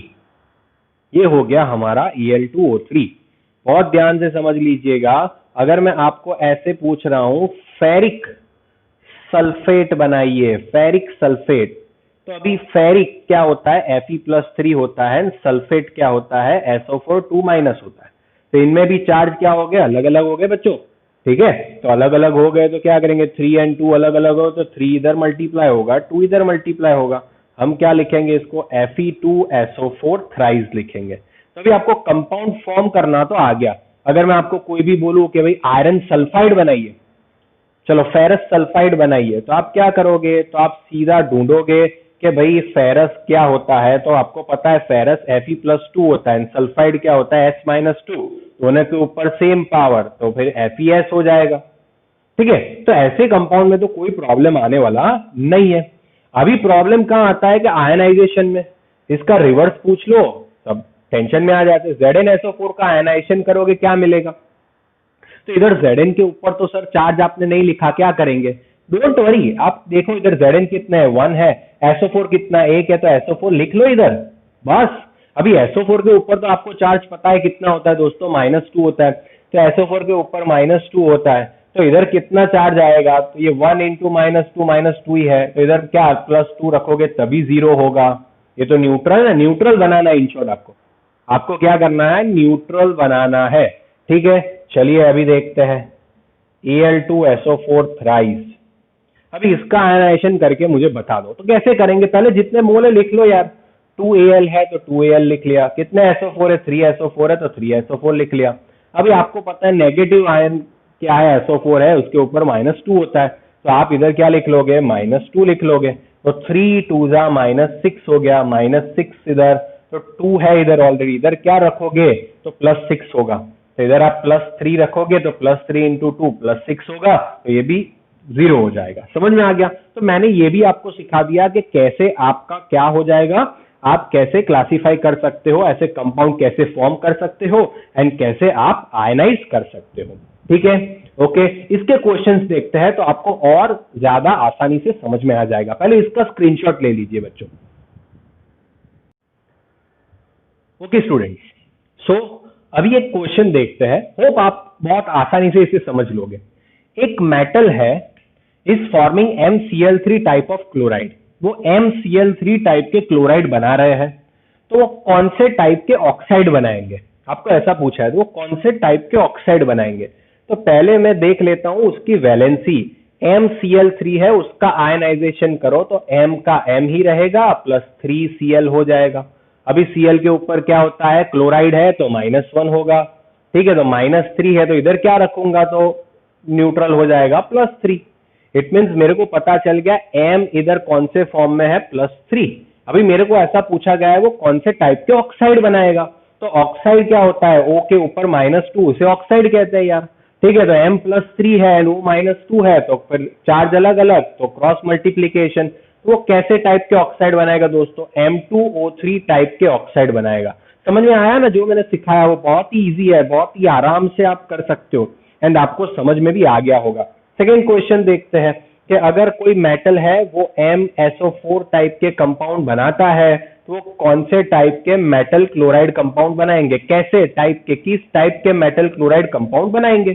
ये हो गया हमारा Al2O3। बहुत ध्यान से समझ लीजिएगा, अगर मैं आपको ऐसे पूछ रहा हूं फेरिक सल्फेट बनाइए, फेरिक सल्फेट, तो अभी फेरिक क्या होता है, Fe+3 होता है, सल्फेट क्या होता है, SO4 2- होता है। तो इनमें भी चार्ज क्या हो गए, अलग अलग हो गए बच्चों। ठीक है, तो अलग अलग हो गए तो क्या करेंगे, 3 और 2 अलग अलग हो तो 3 इधर मल्टीप्लाई होगा, 2 इधर मल्टीप्लाई होगा। हम क्या लिखेंगे इसको, Fe2SO4 थ्राइस लिखेंगे। तो अभी आपको कंपाउंड फॉर्म करना तो आ गया। अगर मैं आपको कोई भी बोलूं कि भाई आयरन सल्फाइड बनाइए, चलो फेरस सल्फाइड बनाइए, तो आप क्या करोगे, तो आप सीधा ढूंढोगे कि भाई फेरस क्या होता है, तो आपको पता है फेरस Fe+2 होता है, सल्फाइड क्या होता है, S-2, दोनों के ऊपर सेम पावर, तो फिर FeS हो जाएगा। ठीक है, तो ऐसे कंपाउंड में तो कोई प्रॉब्लम आने वाला नहीं है। अभी प्रॉब्लम कहाँ आता है कि आयनाइजेशन में, इसका रिवर्स पूछ लो सब टेंशन में आ जाते। ZnSO4 का आयनाइजेशन करोगे क्या मिलेगा, तो इधर Zn के ऊपर तो सर चार्ज आपने नहीं लिखा, क्या करेंगे, डोंट वरी, आप देखो इधर Zn कितना है, 1 है, SO4 कितना, 1 है, तो SO4 लिख लो इधर बस। अभी SO4 के ऊपर तो आपको चार्ज पता है कितना होता है दोस्तों, -2 होता है, तो SO4 के ऊपर -2 होता है, तो इधर कितना चार्ज आएगा, तो ये 1 × -2 ही है, तो इधर क्या +2 रखोगे तभी जीरो होगा। ये तो न्यूट्रल है, न्यूट्रल बनाना है इन शॉर्ट आपको, आपको क्या करना है, न्यूट्रल बनाना है। ठीक है, चलिए अभी देखते हैं Al2SO4 थ्राइस। अभी इसका आयनाइजेशन करके मुझे बता दो, तो कैसे करेंगे, पहले जितने मोल है लिख लो यार, 2Al है तो 2Al लिख लिया, कितने SO4 है 3SO4 है तो 3SO4 लिख लिया। अभी आपको पता है नेगेटिव आयन क्या है, SO4 है, उसके ऊपर -2 होता है, तो आप इधर क्या लिख लोगे, -2 लिख लोगे। तो 3 2 -6 हो गया, -6 इधर, तो 2 है इधर ऑलरेडी, इधर क्या रखोगे तो +6 होगा, तो इधर आप +3 रखोगे तो +3 इंटू 2 +6 होगा, तो ये भी 0 हो जाएगा। समझ में आ गया? तो मैंने ये भी आपको सिखा दिया कि कैसे आपका क्या हो जाएगा, आप कैसे क्लासिफाई कर सकते हो, ऐसे कंपाउंड कैसे फॉर्म कर सकते हो एंड कैसे आप आयनाइज कर सकते हो। ठीक है, ओके। इसके क्वेश्चंस देखते हैं तो आपको और ज्यादा आसानी से समझ में आ जाएगा। पहले इसका स्क्रीनशॉट ले लीजिए बच्चों। ओके स्टूडेंट्स, सो अभी एक क्वेश्चन देखते हैं, होप आप बहुत आसानी से इसे समझ लोगे। एक मेटल है is forming MCl3 type of chloride, वो MCl3 टाइप के क्लोराइड बना रहे हैं, तो वो कौन से टाइप के ऑक्साइड बनाएंगे, आपको ऐसा पूछा है, तो वो कौन से टाइप के ऑक्साइड बनाएंगे। तो पहले मैं देख लेता हूं उसकी वैलेंसी, MCl3 है, उसका आयनाइजेशन करो तो M का M ही रहेगा +3Cl हो जाएगा। अभी Cl के ऊपर क्या होता है, क्लोराइड है तो -1 होगा, ठीक है, तो -3 है तो इधर क्या रखूंगा तो न्यूट्रल हो जाएगा +3। इट मीन्स मेरे को पता चल गया M इधर कौन से फॉर्म में है +3। अभी मेरे को ऐसा पूछा गया है वो कौन से टाइप के ऑक्साइड बनाएगा, तो ऑक्साइड क्या होता है, O के ऊपर -2 उसे ऑक्साइड कहते हैं यार, ठीक है, तो M+3 है एंड O -2 है, तो फिर चार्ज अलग अलग, तो क्रॉस मल्टीप्लीकेशन। तो वो कैसे टाइप के ऑक्साइड बनाएगा दोस्तों, M2O3 टाइप के ऑक्साइड बनाएगा। समझ में आया ना, जो मैंने सिखाया वो बहुत ही इजी है, बहुत ही आराम से आप कर सकते हो एंड आपको समझ में भी आ गया होगा। सेकेंड क्वेश्चन देखते हैं कि अगर कोई मेटल है वो MSO4 टाइप के कंपाउंड बनाता है तो वो कौन से टाइप के मेटल क्लोराइड कंपाउंड बनाएंगे, कैसे टाइप के, किस टाइप के मेटल क्लोराइड कंपाउंड बनाएंगे,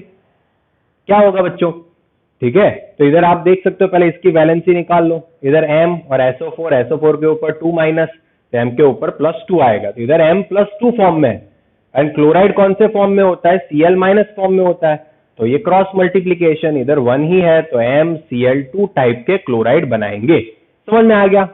क्या होगा बच्चों। ठीक है, तो इधर आप देख सकते हो, पहले इसकी वैलेंसी निकाल लो, इधर M और SO4 के ऊपर 2 माइनस, तो M के ऊपर +2 आएगा, तो इधर M+2 फॉर्म में है एंड क्लोराइड कौन से फॉर्म में होता है, Cl- फॉर्म में होता है, तो ये क्रॉस मल्टीप्लीकेशन इधर 1 ही है, तो MCl2 टाइप के क्लोराइड बनाएंगे। समझ में आ गया,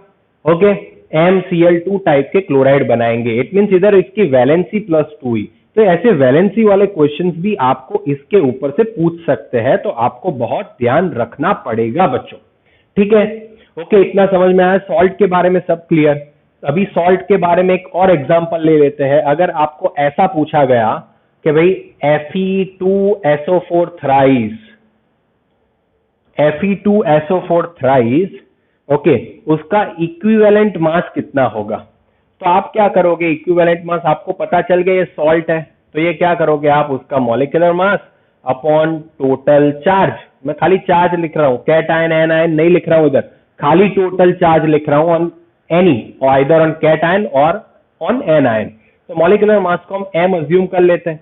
ओके, MCl2 टाइप के क्लोराइड बनाएंगे। इट मीन्स इधर इसकी वैलेंसी +2 ही, तो ऐसे वैलेंसी वाले क्वेश्चंस भी आपको इसके ऊपर से पूछ सकते हैं, तो आपको बहुत ध्यान रखना पड़ेगा बच्चों। ठीक है, ओके, इतना समझ में आया। सॉल्ट के बारे में सब क्लियर। अभी सॉल्ट के बारे में एक और एग्जांपल ले लेते हैं। अगर आपको ऐसा पूछा गया कि भाई Fe2SO4 thrice, Fe2SO4 thrice, okay, उसका इक्विवेलेंट मास कितना होगा, तो आप क्या करोगे, इक्विवेलेंट मास आपको पता चल गया ये सॉल्ट है, तो ये क्या करोगे आप, उसका molecular mass upon total charge, मैं खाली चार्ज लिख रहा हूं, कैटायन एनायन नहीं लिख रहा हूं इधर, खाली टोटल चार्ज लिख रहा हूं ऑन एनी, और आइदर ऑन कैटायन और ऑन एनायन। तो मॉलिक्यूलर मास को हम M अज्यूम कर लेते हैं।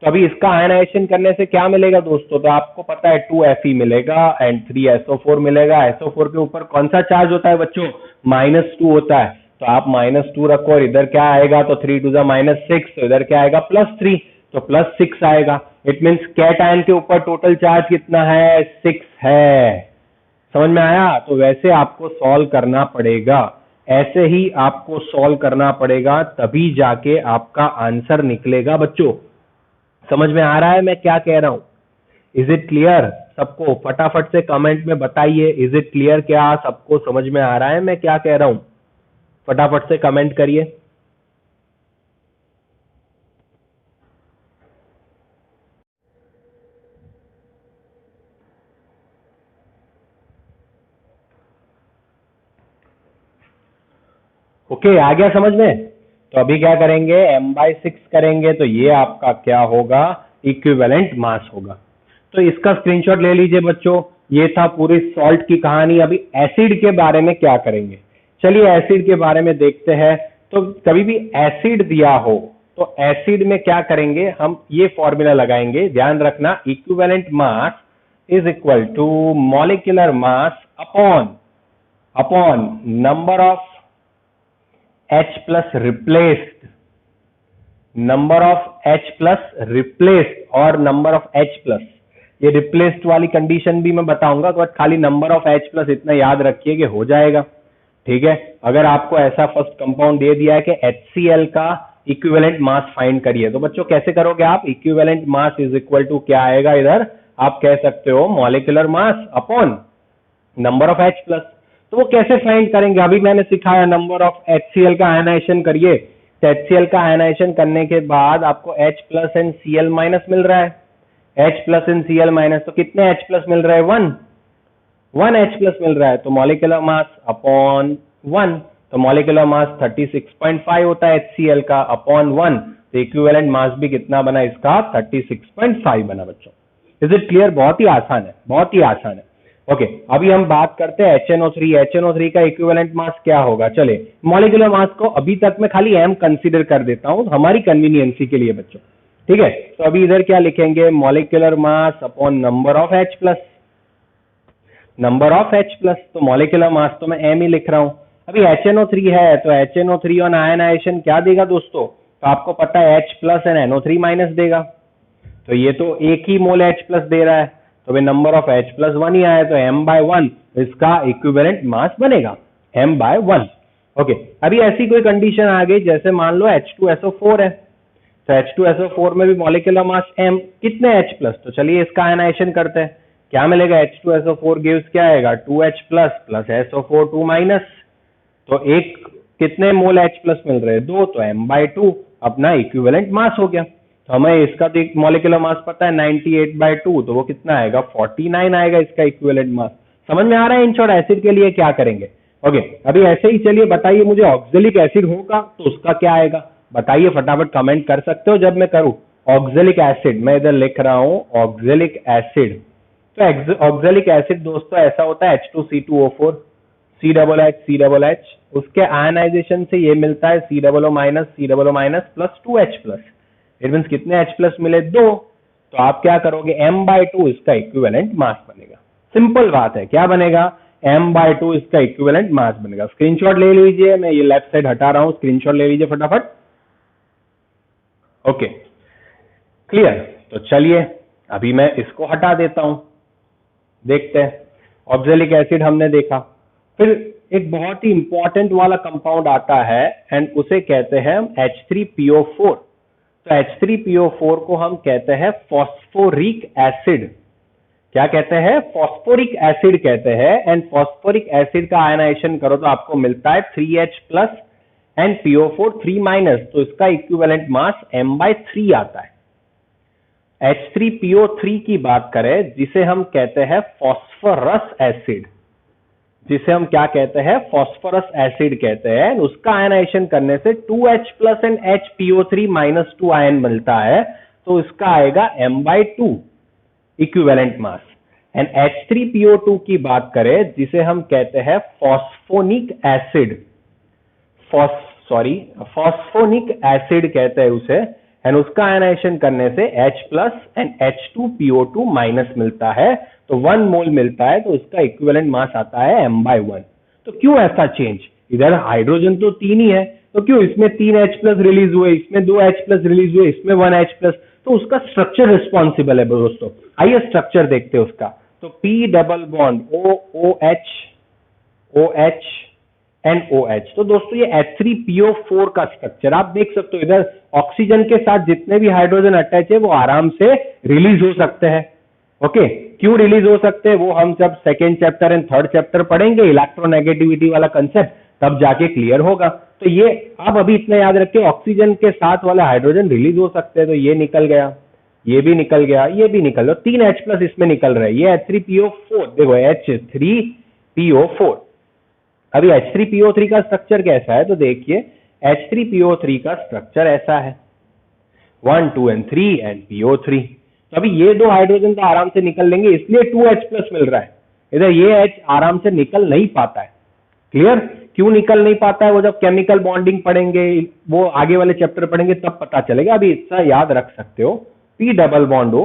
तो अभी इसका आयनाइजेशन करने से क्या मिलेगा दोस्तों, तो आपको पता है 2Fe मिलेगा एंड 3SO4 मिलेगा। SO4 के ऊपर कौन सा चार्ज होता है बच्चों, -2 होता है, तो आप -2 रखो और इधर क्या आएगा, तो 3 2 -6, तो इधर क्या आएगा +3, तो +6 आएगा। इट मीन्स कैटायन के ऊपर टोटल चार्ज कितना है, 6 है। समझ में आया, तो वैसे आपको सॉल्व करना पड़ेगा, ऐसे ही आपको सॉल्व करना पड़ेगा, तभी जाके आपका आंसर निकलेगा बच्चों। समझ में आ रहा है मैं क्या कह रहा हूं, इज इट क्लियर सबको, फटाफट से कमेंट में बताइए, इज इट क्लियर, क्या सबको समझ में आ रहा है मैं क्या कह रहा हूं, फटाफट से कमेंट करिए। ओके, आ गया समझ में। तो अभी क्या करेंगे, M/6 करेंगे, तो ये आपका क्या होगा, इक्विवेलेंट मास होगा। तो इसका स्क्रीनशॉट ले लीजिए बच्चों। ये था पूरी सॉल्ट की कहानी। अभी एसिड के बारे में क्या करेंगे, चलिए एसिड के बारे में देखते हैं। तो कभी भी एसिड दिया हो तो एसिड में क्या करेंगे, हम ये फॉर्मूला लगाएंगे, ध्यान रखना, equivalent mass is equal to molecular mass upon number of H plus replaced, number of H plus replaced और नंबर ऑफ H प्लस। ये रिप्लेस्ड वाली कंडीशन भी मैं बताऊंगा, बट खाली नंबर ऑफ H प्लस इतना याद रखिए कि हो जाएगा। ठीक है, अगर आपको ऐसा फर्स्ट कंपाउंड दे दिया है कि HCl का इक्विवेलेंट मास फाइंड करिए, तो बच्चों कैसे करोगे आप? Equivalent mass is equal to क्या आएगा इधर, आप कह सकते हो molecular mass upon number of H plus. तो वो कैसे फाइंड करेंगे? अभी मैंने सिखाया, नंबर ऑफ HCl का आयनाइजेशन करिए, तो HCl का आयनाइजेशन करने के बाद आपको H plus and Cl minus मिल रहा है। H plus and Cl minus, तो कितने H प्लस मिल रहा है? 1 H प्लस मिल रहा है, तो मॉलिक्यूलर मास अपॉन 1, तो मॉलिक्यूलर मास 36.5 होता है HCl का अपॉन 1, तो इक्विवेलेंट मास भी कितना बना इसका? 36.5 बना बच्चों। Is it clear? बहुत ही आसान है, बहुत ही आसान है। ओके, अभी हम बात करते हैं HNO3। HNO3 का इक्विवेलेंट मास क्या होगा? चले, मॉलिक्यूलर मास को अभी तक मैं खाली M कंसीडर कर देता हूं हमारी कन्वीनियंसी के लिए बच्चों, ठीक है। तो अभी इधर क्या लिखेंगे? Molecular mass upon number of H plus, number of H plus, तो मॉलिक्यूलर मास तो मैं M ही लिख रहा हूं। अभी HNO3 है, तो HNO3 ऑन आयनाइजेशन क्या देगा दोस्तों? तो आपको पता है H plus and NO3 minus देगा, तो ये तो एक ही मोल H प्लस दे रहा है, तो भाई नंबर ऑफ H प्लस 1 ही आया, तो M/1 इसका इक्विवेलेंट मास बनेगा M/1। ओके, अभी ऐसी कोई कंडीशन आ गई, जैसे मान लो H2SO4 है, तो H2SO4 में भी मॉलिक्यूलर मास M, कितने H प्लस? तो चलिए इसका आयनाइजेशन करते हैं, क्या मिलेगा? H2SO4 गिव्स क्या आएगा? 2H plus plus SO4 2 minus, तो एक कितने मोल H प्लस मिल रहे हैं? 2, तो M/2 अपना इक्विवेलेंट मास हो गया। तो हमें इसका तो मॉलिक्यूलर मास पता है 98/2, तो वो कितना आएगा? 49 आएगा इसका इक्विवेलेंट मास। समझ में आ रहा है? इन शॉर्ट एसिड के लिए क्या करेंगे? ओके, अभी ऐसे ही चलिए बताइए मुझे, ऑक्जेलिक एसिड होगा तो उसका क्या आएगा? बताइए फटाफट, कमेंट कर सकते हो जब मैं करूं। ऑक्जेलिक एसिड, मैं इधर लिख रहा हूं ऑक्जेलिक एसिड। तो ऑक्जेलिक एसिड दोस्तों ऐसा होता है H2C2O4 CHH, उसके आयनाइजेशन से ये मिलता है COO minus plus 2H plus. It means कितने H प्लस मिले? 2, तो आप क्या करोगे? M/2 इसका इक्विवेलेंट मास बनेगा। सिंपल बात है, क्या बनेगा? M/2 इसका इक्विवेलेंट मास बनेगा। स्क्रीनशॉट ले लीजिए, मैं ये लेफ्ट साइड हटा रहा हूं, स्क्रीनशॉट ले लीजिए फटाफट। Okay, clear? तो चलिए अभी मैं इसको हटा देता हूं, देखते हैं। ऑक्जेलिक एसिड हमने देखा, फिर एक बहुत ही इंपॉर्टेंट वाला कंपाउंड आता है एंड उसे कहते हैं हम H3PO4। तो H3PO4 को हम कहते हैं फॉस्फोरिक एसिड। क्या कहते हैं? फॉस्फोरिक एसिड कहते हैं। एंड फॉस्फोरिक एसिड का आयनाइजेशन करो तो आपको मिलता है 3H plus and PO4 3 minus, तो इसका इक्विवेलेंट मास M/3 आता है। H3PO3 की बात करें, जिसे हम कहते हैं फॉस्फोरस एसिड, जिसे हम क्या कहते हैं? फॉस्फोरस एसिड कहते हैं। उसका आयनाइजेशन करने से 2H plus and HPO3 minus 2 ion मिलता है, तो इसका आएगा M/2 equivalent mass. And H3PO2 की बात करें, जिसे हम कहते हैं फॉस्फोनिक एसिड, फॉस्फोनिक एसिड कहते हैं उसे, एंड उसका आयनाइजेशन करने से H plus and H2PO2 minus मिलता है, तो 1 मोल मिलता है, तो इसका इक्विवेलेंट मास आता है M/1। तो क्यों ऐसा चेंज? इधर हाइड्रोजन तो 3 ही है, तो क्यों इसमें 3 H प्लस रिलीज हुए, इसमें 2 H प्लस रिलीज हुए, इसमें 1 H प्लस? तो उसका स्ट्रक्चर रिस्पॉन्सिबल है दोस्तों। आइए स्ट्रक्चर देखते हैं उसका। तो P double bond OH OH and OH, तो दोस्तों ये H3PO4 का स्ट्रक्चर आप देख सकते हो। इधर ऑक्सीजन के साथ जितने भी हाइड्रोजन अटैच है वो आराम से रिलीज हो सकते हैं। ओके, क्यों रिलीज हो सकते हैं वो हम जब second chapter and third chapter पढ़ेंगे, इलेक्ट्रोनेगेटिविटी वाला कंसेप्ट, तब जाके क्लियर होगा। तो ये आप अभी इतना याद रखें, ऑक्सीजन के साथ वाले हाइड्रोजन रिलीज हो सकते हैं। तो ये निकल गया, ये भी निकल गया, ये भी निकल गया, 3 H प्लस इसमें निकल रहा है। ये H3PO4 देखो, H3PO4। अभी H3PO3 का स्ट्रक्चर कैसा है? तो देखिए H3PO3 का स्ट्रक्चर ऐसा है, 1 2 and 3 एंड PO3। तो अभी ये दो हाइड्रोजन तो आराम से निकल लेंगे, इसलिए 2H प्लस मिल रहा है। इधर ये H आराम से निकल नहीं पाता है। क्लियर? क्यों निकल नहीं पाता है? वो जब केमिकल बॉन्डिंग पढ़ेंगे, वो आगे वाले चैप्टर पढ़ेंगे, तब पता चलेगा। अभी इतना याद रख सकते हो, P डबल बॉन्ड O।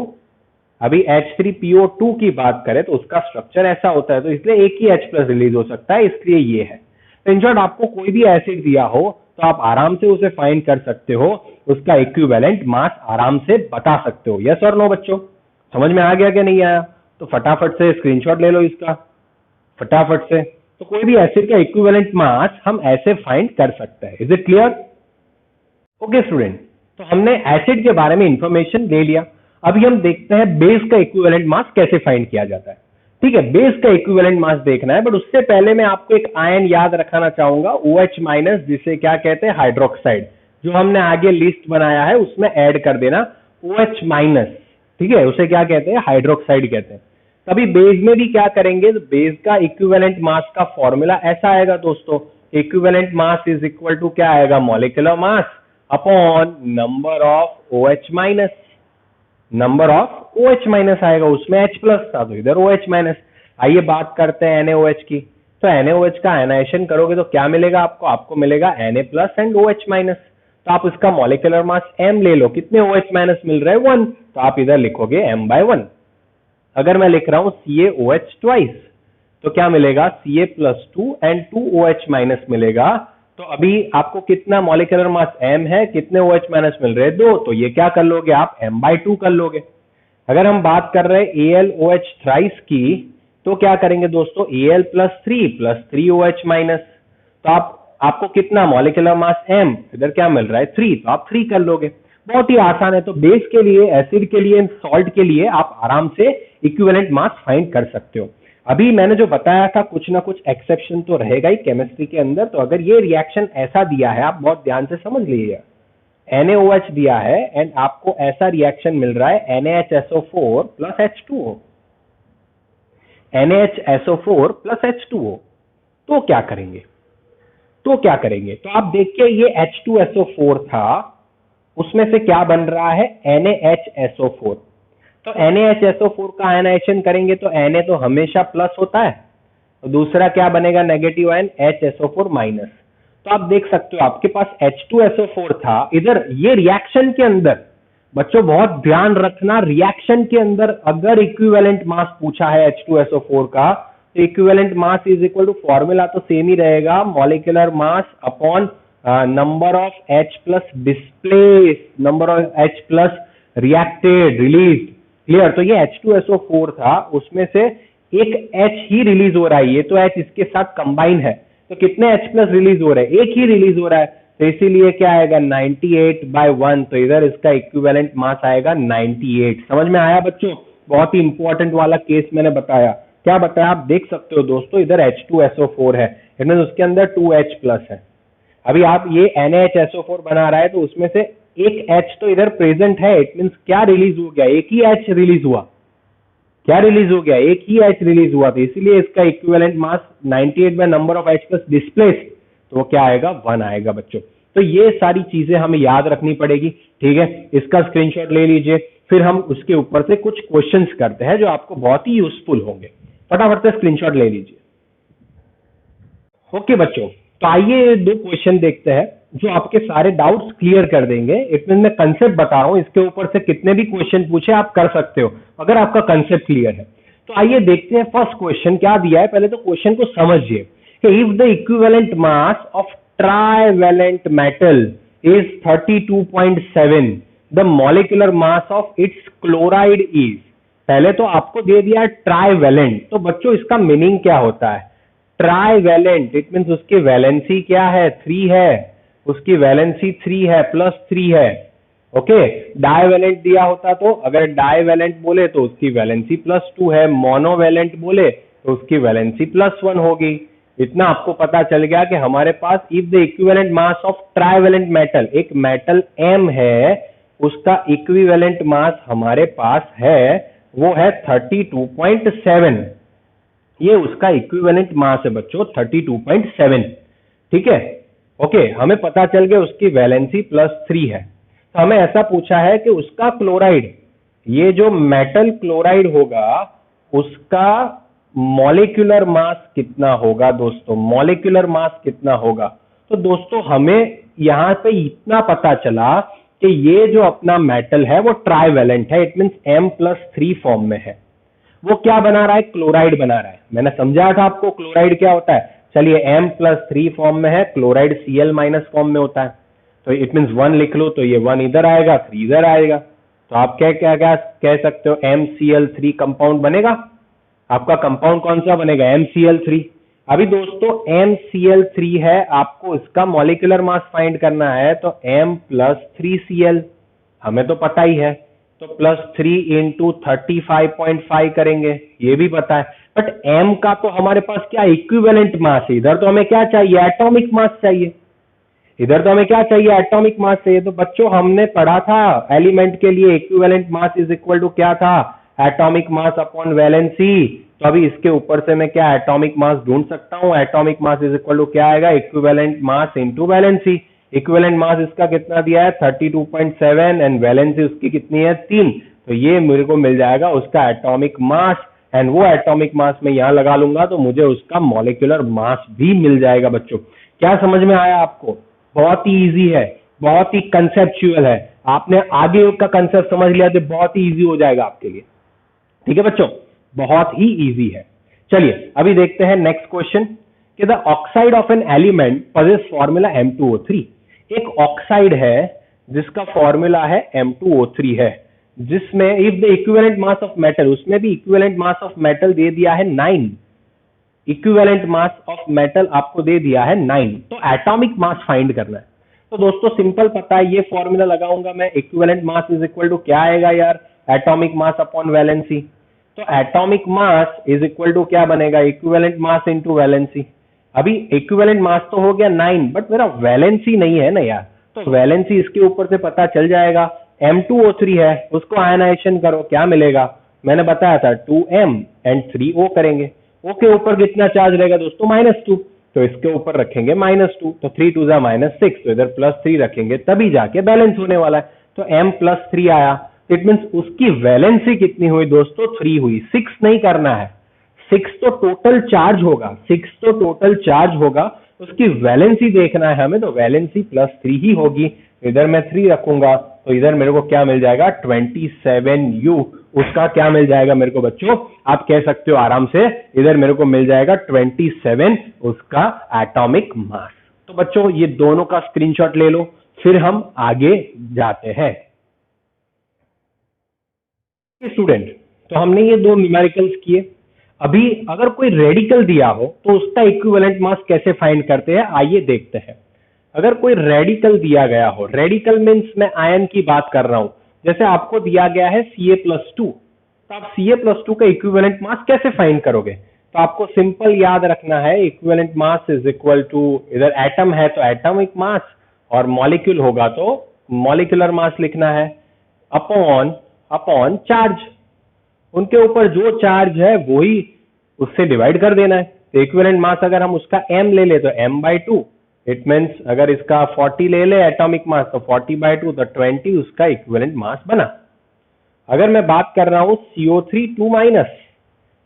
अभी H3PO2 की बात करें तो उसका स्ट्रक्चर ऐसा होता है, तो इसलिए एक ही H प्लस रिलीज हो सकता है, इसलिए ये है। तो इन शॉर्ट आपको कोई भी एसिड दिया हो तो आप आराम से उसे फाइंड कर सकते हो, उसका इक्विवेलेंट मास आराम से बता सकते हो। यस और नो बच्चों? समझ में आ गया कि नहीं आया? तो फटाफट से स्क्रीनशॉट ले लो इसका, फटाफट से। तो कोई भी एसिड का इक्विवेलेंट मास हम ऐसे फाइंड कर सकते हैं। Is it clear? Okay student, तो हमने एसिड के बारे में इंफॉर्मेशन ले लिया। अभी हम देखते हैं बेस का इक्विवेलेंट मास कैसे फाइंड किया जाता है। ठीक है, बेस का इक्विवेलेंट मास देखना है, बट उससे पहले मैं आपको एक आयन याद रखाना चाहूंगा, OH माइनस, जिसे क्या कहते हैं, हाइड्रोक्साइड। जो हमने आगे लिस्ट बनाया है उसमें ऐड कर देना OH माइनस। ठीक है, उसे क्या कहते हैं, हाइड्रोक्साइड कहते हैं। तभी बेस में भी क्या करेंगे, तो बेस का इक्विवेलेंट मास का फॉर्मूला ऐसा आएगा दोस्तों, equivalent mass is equal to क्या आएगा, molecular mass upon number of OH minus. Number of OH minus आएगा, उसमें H प्लस था तो इधर OH माइनस। आइए बात करते हैं NaOH की। तो NaOH का आयनाइजेशन करोगे तो क्या मिलेगा आपको, आपको मिलेगा Na plus and OH minus. तो आप इसका मॉलिक्यूलर मास M ले लो, कितने OH माइनस मिल रहे हैं, 1, तो आप इधर लिखोगे M/1। अगर मैं लिख रहा हूं CaOH ट्वाइस तो क्या मिलेगा, Ca plus 2 and 2 OH minus मिलेगा। तो अभी आपको कितना मॉलिक्यूलर मास M है, कितने OH माइनस मिल रहे हैं, 2, तो ये क्या कर लोगे आप, M/2 कर लोगे। अगर हम बात कर रहे हैं AlOH थ्राइस की, तो क्या करेंगे दोस्तों, Al प्लस 3 OH माइनस। तो आपको कितना मॉलिक्यूलर मास M, इधर क्या मिल रहा है, 3, तो आप 3 कर लोगे। बहुत ही आसान है। तो बेस के लिए, एसिड के लिए, सॉल्ट के लिए आप आराम से इक्विवेलेंट मास फाइंड कर सकते हो। अभी मैंने जो बताया था कुछ ना कुछ एक्सेप्शन तो रहेगा ही केमिस्ट्री के अंदर। तो अगर ये रिएक्शन ऐसा दिया है, आप बहुत ध्यान से समझ लीजिए, NaOH दिया है एंड आपको ऐसा रिएक्शन मिल रहा है NaHSO4 plus H2O, NaHSO4 plus H2O, तो क्या करेंगे, तो आप देखिए ये H2SO4 था, उसमें से क्या बन रहा है, NaHSO4। तो NaHSO4 का आयनाइजेशन करेंगे तो Na तो हमेशा प्लस होता है, तो दूसरा क्या बनेगा, नेगेटिव आयन HSO4 माइनस। तो आप देख सकते हो आपके पास H2SO4 था। इधर ये रिएक्शन के अंदर, बच्चों बहुत ध्यान रखना, रिएक्शन के अंदर अगर इक्विवेलेंट मास पूछा है H2SO4 का, तो equivalent mass is equal to, formula तो सेम ही रहेगा, molecular mass upon number of H plus displace, number of H plus reacted, release. Clear? तो ये H2SO4 था, उसमें से एक H ही रिलीज हो रहा है, ये तो H इसके साथ कंबाइन है, तो कितने H प्लस रिलीज हो रहे हैं, एक ही रिलीज हो रहा है, तो इसीलिए क्या आएगा, 98/1। तो इधर इसका इक्विवेलेंट मास आएगा 98। समझ में आया बच्चों? बहुत ही इंपॉर्टेंट वाला केस मैंने बताया। क्या बताया, आप देख सकते हो दोस्तों, इधर H2SO4 है, इनमें उसके अंदर 2H प्लस है। अभी आप ये NaHSO4 बना रहा है, तो उसमें से एक H तो इधर प्रेजेंट है, इट मींस क्या रिलीज हो गया, एक ही H रिलीज हुआ, क्या रिलीज हो गया, एक ही H रिलीज हुआ, तो इसीलिए इसका equivalent mass 98 by number of H plus displaced, तो वो क्या आएगा, 1 आएगा बच्चों। तो ये सारी चीजें हमें याद रखनी पड़ेगी। ठीक है, इसका स्क्रीनशॉट ले लीजिए, फिर हम उसके ऊपर से कुछ क्वेश्चंस करते हैं जो आपको बहुत ही यूजफुल होंगे। फटाफट से स्क्रीनशॉट ले लीजिए। ओके बच्चों, तो आइए 2 क्वेश्चन देखते हैं जो आपके सारे डाउट्स क्लियर कर देंगे। इसमें मैं कंसेप्ट बता रहा हूं, इसके ऊपर से कितने भी क्वेश्चन पूछे आप कर सकते हो अगर आपका कंसेप्ट क्लियर है। तो आइए देखते हैं फर्स्ट क्वेश्चन क्या दिया है। पहले तो क्वेश्चन को समझिए कि if the equivalent mass of trivalent metal is 32.7, the molecular mass of its chloride is. पहले तो आपको दे दिया ट्राइवेलेंट, तो बच्चों इसका मीनिंग क्या होता है, ट्राइवेलेंट इट मींस उसकी वैलेंसी क्या है, 3 है, उसकी वैलेंसी 3 है, प्लस 3 है। ओके, डाइवेलेंट दिया होता तो, अगर डाइवेलेंट बोले तो उसकी वैलेंसी +2 है, मोनोवेलेंट बोले तो उसकी वैलेंसी +1 होगी। इतना आपको पता चल गया कि हमारे पास if the equivalent mass of trivalent metal, एक मेटल M है, उसका इक्विवेलेंट मास हमारे पास है, वो है 32.7। ये उसका इक्विवेलेंट मास है बच्चों, 32.7। ठीक है, ओके, हमें पता चल गया उसकी वैलेंसी +3 है। तो हमें ऐसा पूछा है कि उसका क्लोराइड, ये जो मेटल क्लोराइड होगा, उसका मॉलिक्यूलर मास कितना होगा दोस्तों, मॉलिक्यूलर मास कितना होगा। तो दोस्तों हमें यहां पे इतना पता चला कि ये जो अपना मेटल है वो ट्राइवेलेंट है, इट मींस M+3 फॉर्म में है। वो क्या बना रहा है, क्लोराइड बना रहा है। मैंने समझाया था आपको क्लोराइड क्या होता है। चलिए M+3 फॉर्म में है, क्लोराइड Cl- फॉर्म में होता है, तो इट मींस 1 लिख लो, तो ये 1 इधर आएगा, 3 इधर आएगा, तो आप क्या क्या क्या कह सकते हो, MCl3 कंपाउंड बनेगा। आपका कंपाउंड कौन सा बनेगा, MCl3। अभी दोस्तों MCl3 है, आपको इसका मॉलिक्यूलर मास फाइंड करना है, तो M प्लस 3Cl हमें तो पता ही है, तो प्लस 3 इंटू 35.5 करेंगे, ये भी पता है। बट M का तो हमारे पास क्या इक्विवेलेंट मास है, इधर तो हमें क्या चाहिए, एटॉमिक मास चाहिए। इधर तो हमें क्या चाहिए, एटॉमिक मास चाहिए। तो बच्चों हमने पढ़ा था एलिमेंट के लिए equivalent mass is equal to क्या था, एटॉमिक मास अपॉन वैलेंसी। तो अभी इसके ऊपर से मैं क्या एटॉमिक मास ढूंढ सकता हूं, atomic mass is equal to क्या आएगा, equivalent mass into valency. Equivalent mass इसका कितना दिया है 32.7 एंड वैलेंसी उसकी कितनी है 3, तो ये मेरे को मिल जाएगा उसका एटॉमिक मास, एंड वो एटॉमिक मास मैं यहां लगा लूंगा तो मुझे उसका मॉलिक्यूलर मास भी मिल जाएगा। बच्चों क्या समझ में आया आपको, बहुत ही इजी है, बहुत ही कंसेप्चुअल है, आपने आगे का कंसेप्ट समझ लिया तो बहुत ही इजी हो जाएगा आपके लिए। ठीक है बच्चों, बहुत ही इजी है। चलिए अभी देखते हैं नेक्स्ट क्वेश्चन कि the oxide of an element possess formula M2O3। एक ऑक्साइड है जिसका फॉर्मूला है M2O3 है, जिसमें if the equivalent mass of metal, उसमें भी इक्विवेलेंट मास ऑफ मेटल दे दिया है 9, इक्विवेलेंट मास ऑफ मेटल आपको दे दिया है 9, तो एटॉमिक मास फाइंड करना है। तो दोस्तों सिंपल पता है, ये फॉर्मूला लगाऊंगा मैं, equivalent mass is equal to क्या आएगा यार, एटॉमिक मास अपॉन वैलेंसी। तो atomic mass is equal to क्या बनेगा, इक्विवेलेंट मास इनटू वैलेंसी। अभी इक्विवेलेंट मास तो हो गया 9, बट मेरा वैलेंसी नहीं है ना यार, तो वैलेंसी इसके ऊपर से पता चल जाएगा। M2O3 है, उसको आयनाइजेशन करो, क्या मिलेगा, मैंने बताया था 2M एंड 3O करेंगे। O के ऊपर कितना चार्ज रहेगा दोस्तों, -2, तो इसके ऊपर रखेंगे -2, तो 3 2 -6, तो इधर +3 रखेंगे तभी जाके बैलेंस होने वाला है। तो M+3 आया, इट मीन्स उसकी वैलेंसी कितनी हुई दोस्तों, 3 हुई। 6 नहीं करना है, 6 तो टोटल चार्ज होगा, 6 तो टोटल चार्ज होगा, उसकी वैलेंसी देखना है हमें, तो वैलेंसी +3 ही होगी। इधर मैं 3 रखूंगा तो इधर मेरे को क्या मिल जाएगा 27U, उसका क्या मिल जाएगा मेरे को बच्चों, आप कह सकते हो आराम से, इधर मेरे को मिल जाएगा 27 उसका एटॉमिक मास। तो बच्चों ये दोनों का स्क्रीनशॉट ले लो, फिर हम आगे जाते हैं। स्टूडेंट, तो हमने ये दो न्यूमेरिकल्स किए। अभी अगर कोई रेडिकल दिया हो तो उसका इक्विवेलेंट मास कैसे फाइंड करते हैं, आइए देखते हैं। अगर कोई रेडिकल दिया गया हो, रेडिकल मीन्स मैं आयन की बात कर रहा हूं, जैसे आपको दिया गया है Ca+2, तो आप Ca+2 का इक्विवेलेंट मास कैसे फाइंड करोगे, तो आपको सिंपल याद रखना है, equivalent mass is equal to, इधर एटम है तो एटॉमिक मास, और मॉलिक्यूल होगा तो मॉलिक्यूलर मास लिखना है, अपॉन चार्ज। उनके ऊपर जो चार्ज है वही उससे डिवाइड कर देना है। तो इक्विवेलेंट मास अगर हम उसका m ले ले तो m/2, इट मीन्स अगर इसका 40 ले ले एटॉमिक मास तो 40/2, तो 20 उसका इक्विवेलेंट मास बना। अगर मैं बात कर रहा हूं CO3 2-,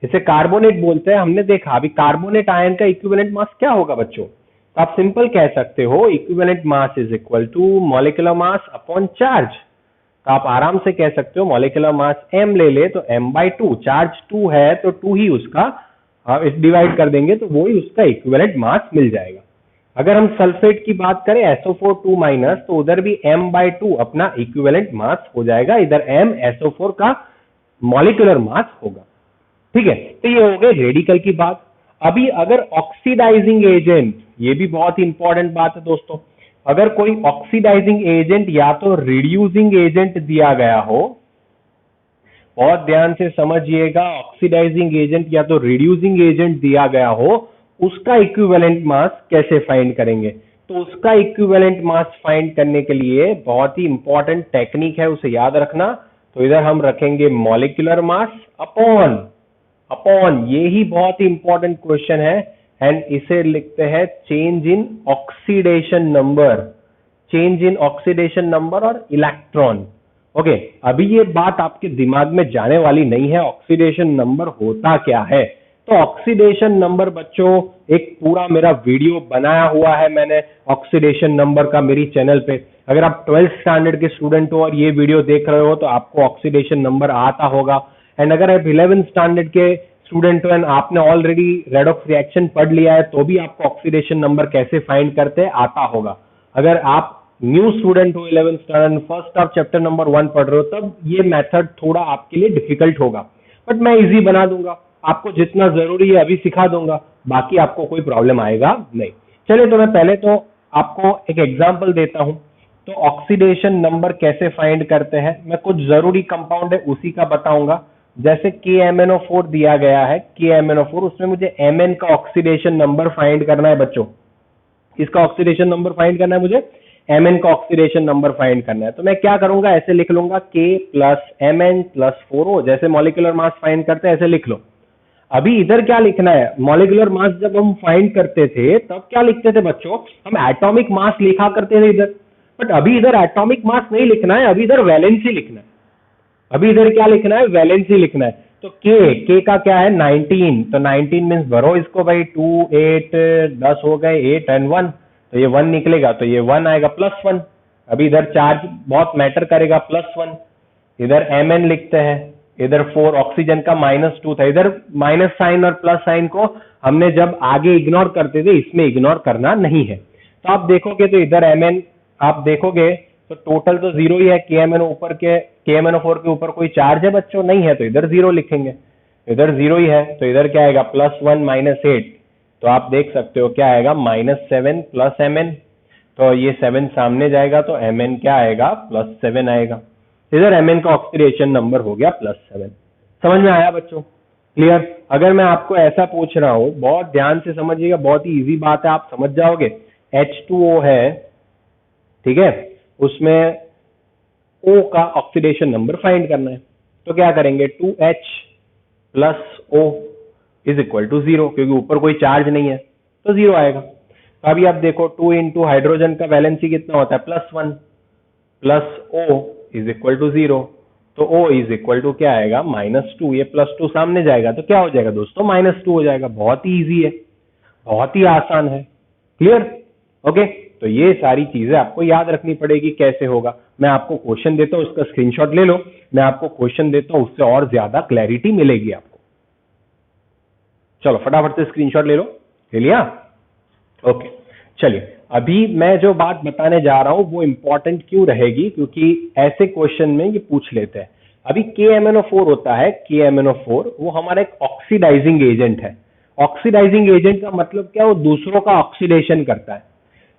इसे कार्बोनेट बोलते हैं, हमने देखा अभी कार्बोनेट आयन का इक्विवेलेंट मास क्या होगा बच्चों, तो आप सिंपल कह सकते हो equivalent mass is equal to molecular mass upon charge. तो आप आराम से कह सकते हो मॉलिक्यूलर मास m ले ले तो m/2, चार्ज 2 है तो 2 ही उसका डिवाइड कर देंगे तो वो ही उसका इक्विवेलेंट मास मिल जाएगा। अगर हम सल्फेट की बात करें SO4 2-, तो उधर भी m/2 अपना इक्विवेलेंट मास हो जाएगा, इधर m SO4 का मॉलिक्यूलर मास होगा। ठीक है, तो ये हो गए रेडिकल की बात। अभी अगर ऑक्सीडाइजिंग एजेंट, ये भी बहुत इंपॉर्टेंट बात है दोस्तों, अगर कोई ऑक्सीडाइजिंग एजेंट या तो रिड्यूसिंग एजेंट दिया गया हो, बहुत ध्यान से समझिएगा, ऑक्सीडाइजिंग एजेंट या तो रिड्यूसिंग एजेंट दिया गया हो, उसका इक्विवेलेंट मास कैसे फाइंड करेंगे, तो उसका इक्विवेलेंट मास फाइंड करने के लिए बहुत ही इंपॉर्टेंट टेक्निक है, उसे याद रखना। तो इधर हम रखेंगे मॉलिक्यूलर मास अपॉन, ये ही बहुत ही इंपॉर्टेंट क्वेश्चन है, एंड इसे लिखते हैं change in oxidation number, change in oxidation number और इलेक्ट्रॉन। ओके, अभी ये बात आपके दिमाग में जाने वाली नहीं है, ऑक्सीडेशन नंबर होता क्या है। तो ऑक्सीडेशन नंबर बच्चों, एक पूरा मेरा वीडियो बनाया हुआ है मैंने ऑक्सीडेशन नंबर का मेरी चैनल पे। अगर आप 12th स्टैंडर्ड के स्टूडेंट हो और ये वीडियो देख रहे हो तो आपको ऑक्सीडेशन नंबर आता होगा, एंड अगर आप 11th स्टैंडर्ड के स्टूडेंट हो एंड आपने ऑलरेडी रेडॉक्स रिएक्शन पढ़ लिया है तो भी आपको ऑक्सीडेशन नंबर कैसे फाइंड करते हैं आता होगा। अगर आप न्यू स्टूडेंट हो 11th स्टैंडर्ड, फर्स्ट आप चैप्टर नंबर 1 पढ़ रहे हो, तब ये मेथड थोड़ा आपके लिए डिफिकल्ट होगा, बट मैं इजी बना दूंगा। आपको जितना जरूरी है अभी सिखा दूंगा, बाकी आपको कोई प्रॉब्लम आएगा नहीं। चलिए तो मैं पहले तो आपको एक एग्जांपल देता हूं। तो ऑक्सीडेशन नंबर कैसे फाइंड करते हैं, मैं कुछ जरूरी कंपाउंड है उसी का बताऊंगा। जैसे KMnO4 दिया गया है, KMnO4, उसमें मुझे Mn का ऑक्सीडेशन नंबर फाइंड करना है बच्चों। किसका ऑक्सीडेशन नंबर फाइंड करना है मुझे? Mn का ऑक्सीडेशन नंबर फाइंड करना है। तो मैं क्या करूंगा, ऐसे लिख लूंगा K plus Mn plus 4O, जैसे मॉलिक्यूलर मास फाइंड करते हैं ऐसे लिख लो। अभी इधर क्या लिखना है, मॉलिक्यूलर मास जब हम फाइंड करते थे तब क्या लिखते थे बच्चों, हम एटॉमिक मास लिखा करते थे इधर। बट अभी इधर एटॉमिक मास नहीं लिखना है, अभी इधर वैलेंसी लिखना है। अभी इधर क्या लिखना है, वैलेंसी लिखना है। तो के का क्या है 19, तो 19 मीन्स भरो इसको भाई, 2 8 10 हो गए, 8 एंड 1, तो ये 1 निकलेगा, तो ये 1 आएगा प्लस 1। अभी इधर चार्ज बहुत मैटर करेगा, प्लस 1। इधर Mn लिखते हैं, इधर 4, ऑक्सीजन का -2 था, इधर माइनस साइन और प्लस साइन को हमने जब आगे इग्नोर करते थे, इसमें इग्नोर करना नहीं है। तो आप देखोगे तो इधर Mn आप देखोगे तो टोटल तो 0 ही है। KMnO4 के ऊपर कोई चार्ज है बच्चों? नहीं है, तो इधर 0 लिखेंगे। इधर 0 ही है, तो इधर क्या आएगा, +1 -8, तो आप देख सकते हो क्या आएगा, -7 प्लस Mn। तो ये 7 सामने जाएगा तो Mn क्या आएगा, +7 आएगा। इधर Mn का ऑक्सीडेशन नंबर हो गया +7। समझ में आया बच्चों? क्लियर? अगर मैं आपको ऐसा पूछ रहा हूं, बहुत ध्यान से समझिएगा, बहुत ही इजी बात है, आप समझ जाओगे। H2O है, ठीक है, उसमें O का ऑक्सीडेशन नंबर फाइंड करना है। तो क्या करेंगे, 2H plus O is equal to 0, क्योंकि ऊपर कोई चार्ज नहीं है तो 0 आएगा। तो अभी आप देखो 2 इंटू हाइड्रोजन का वैलेंसी कितना होता है, +1 plus O is equal to 0, तो O इज इक्वल टू क्या आएगा, -2। ये +2 सामने जाएगा तो क्या हो जाएगा दोस्तों, -2 हो जाएगा। बहुत ही इजी है, बहुत ही आसान है। क्लियर? ओके, तो ये सारी चीजें आपको याद रखनी पड़ेगी, कैसे होगा। मैं आपको क्वेश्चन देता हूं, उसका स्क्रीनशॉट ले लो, मैं आपको क्वेश्चन देता हूं, उससे और ज्यादा क्लैरिटी मिलेगी आपको। चलो फटाफट से स्क्रीनशॉट ले लो, ले लिया? ओके, चलिए अभी मैं जो बात बताने जा रहा हूं वो इंपॉर्टेंट क्यों रहेगी, क्योंकि ऐसे क्वेश्चन में ये पूछ लेते हैं। अभी KMnO4 होता है, KMnO4 वो हमारा एक ऑक्सीडाइजिंग एजेंट है। ऑक्सीडाइजिंग एजेंट का मतलब क्या, वो दूसरों का ऑक्सीडेशन करता है।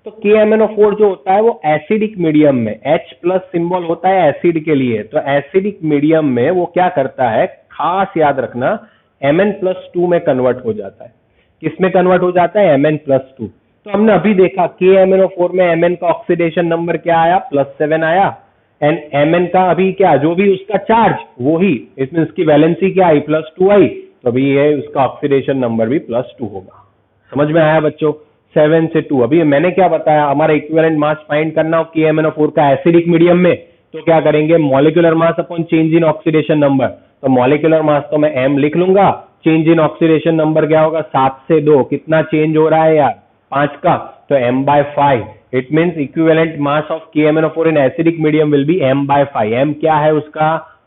तो KMnO4 जो होता है वो एसिडिक मीडियम में, H प्लस सिंबल होता है एसिड के लिए, तो एसिडिक मीडियम में वो क्या करता है, खास याद रखना, Mn+2 में कन्वर्ट हो जाता है। किस में कन्वर्ट हो जाता है, Mn+2। तो हमने अभी देखा KMnO4 में Mn का ऑक्सीडेशन नंबर क्या आया, +7 आया, एंड Mn का अभी क्या, जो भी उसका चार्ज वो ही, इसमें उसकी वैलेंसी क्या आई, +2 आई, तो अभी ये उसका ऑक्सीडेशन नंबर भी +2 होगा। समझ में आया बच्चों? 7 से 2। अभी मैंने क्या बताया, हमारा इक्विवेलेंट मास फाइंड करना हो KMnO4 का एसिडिक मीडियम में, तो क्या करेंगे, molecular mass upon change in oxidation number. तो मॉलिक्यूलर मास तो मैं M लिख लूंगा, चेंज इन ऑक्सीडेशन नंबर क्या होगा, 7 से 2, कितना चेंज हो रहा है यार, 5 का, तो M/5। It means equivalent mass of KMnO4 in acidic medium will be M/5। M क्या है, उसका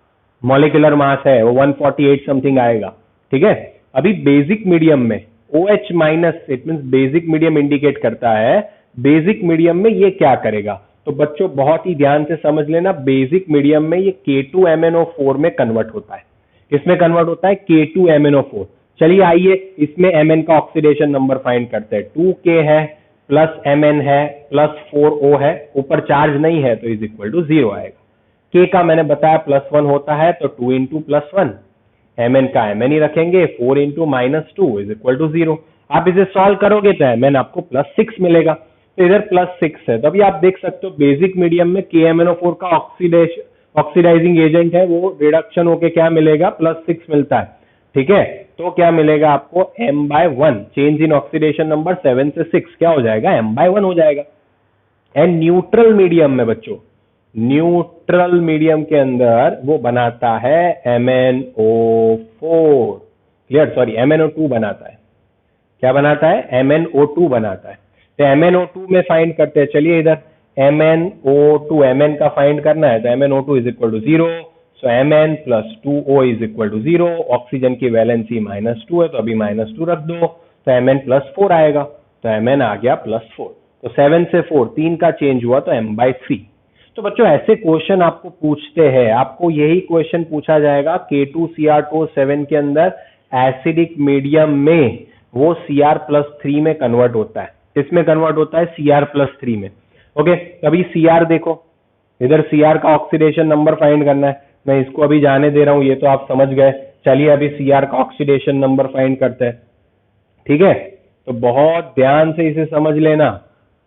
मॉलिक्यूलर मास है, वो 148 समथिंग आएगा। ठीक है, अभी बेसिक मीडियम में OH minus, it means basic medium indicate करता है। बेसिक मीडियम में ये क्या करेगा, तो बच्चों बहुत ही ध्यान से समझ लेना, बेसिक मीडियम में ये K2MnO4 में कन्वर्ट होता है। किसमें कन्वर्ट होता है, K2MnO4। चलिए आइए इसमें Mn का ऑक्सीडेशन नंबर फाइंड करते हैं। 2K है प्लस Mn है प्लस 4O है, ऊपर चार्ज नहीं है तो इज इक्वल टू 0 आएगा। K का मैंने बताया +1 होता है, तो 2 इंटू +1, Mn का Mn ही रखेंगे, 4 इंटू -2 इज इक्वल टू 0। आप इसे सॉल्व करोगे तो Mn आपको +6 मिलेगा, तो इधर +6 है। तो अभी आप देख सकते हो बेसिक मीडियम में KMnO4 का ऑक्सीडाइजिंग एजेंट है, वो रिडक्शन होके क्या मिलेगा, +6 मिलता है। ठीक है, तो क्या मिलेगा आपको, M/1, change in oxidation number 7 से 6 क्या हो जाएगा, M/1 हो जाएगा। एंड न्यूट्रल मीडियम में बच्चों, न्यूट्रल मीडियम के अंदर वो बनाता है MnO4, क्लियर, सॉरी MnO2 बनाता है। क्या बनाता है, MnO2 बनाता है। तो MnO2 में फाइंड करते हैं, चलिए इधर MnO2, Mn का फाइंड करना है, तो MnO2 is equal to 0, so Mn plus 2O is equal to 0। Oxygen की वैलेंसी -2 है, तो अभी -2 रख दो, तो Mn +4 आएगा, तो Mn आ गया +4। तो 7 से 4, 3 का चेंज हुआ तो M/3। तो बच्चों ऐसे क्वेश्चन आपको पूछते हैं, आपको यही क्वेश्चन पूछा जाएगा K2Cr7 के अंदर, एसिडिक मीडियम में वो Cr+3 में कन्वर्ट होता है। किसमें कन्वर्ट होता है? Cr+3 में। ओके, अभी Cr देखो, इधर Cr का ऑक्सीडेशन नंबर फाइंड करना है। मैं इसको अभी जाने दे रहा हूं, ये तो आप समझ गए। चलिए अभी Cr का ऑक्सीडेशन नंबर फाइंड करते हैं। ठीक है, तो बहुत ध्यान से इसे समझ लेना।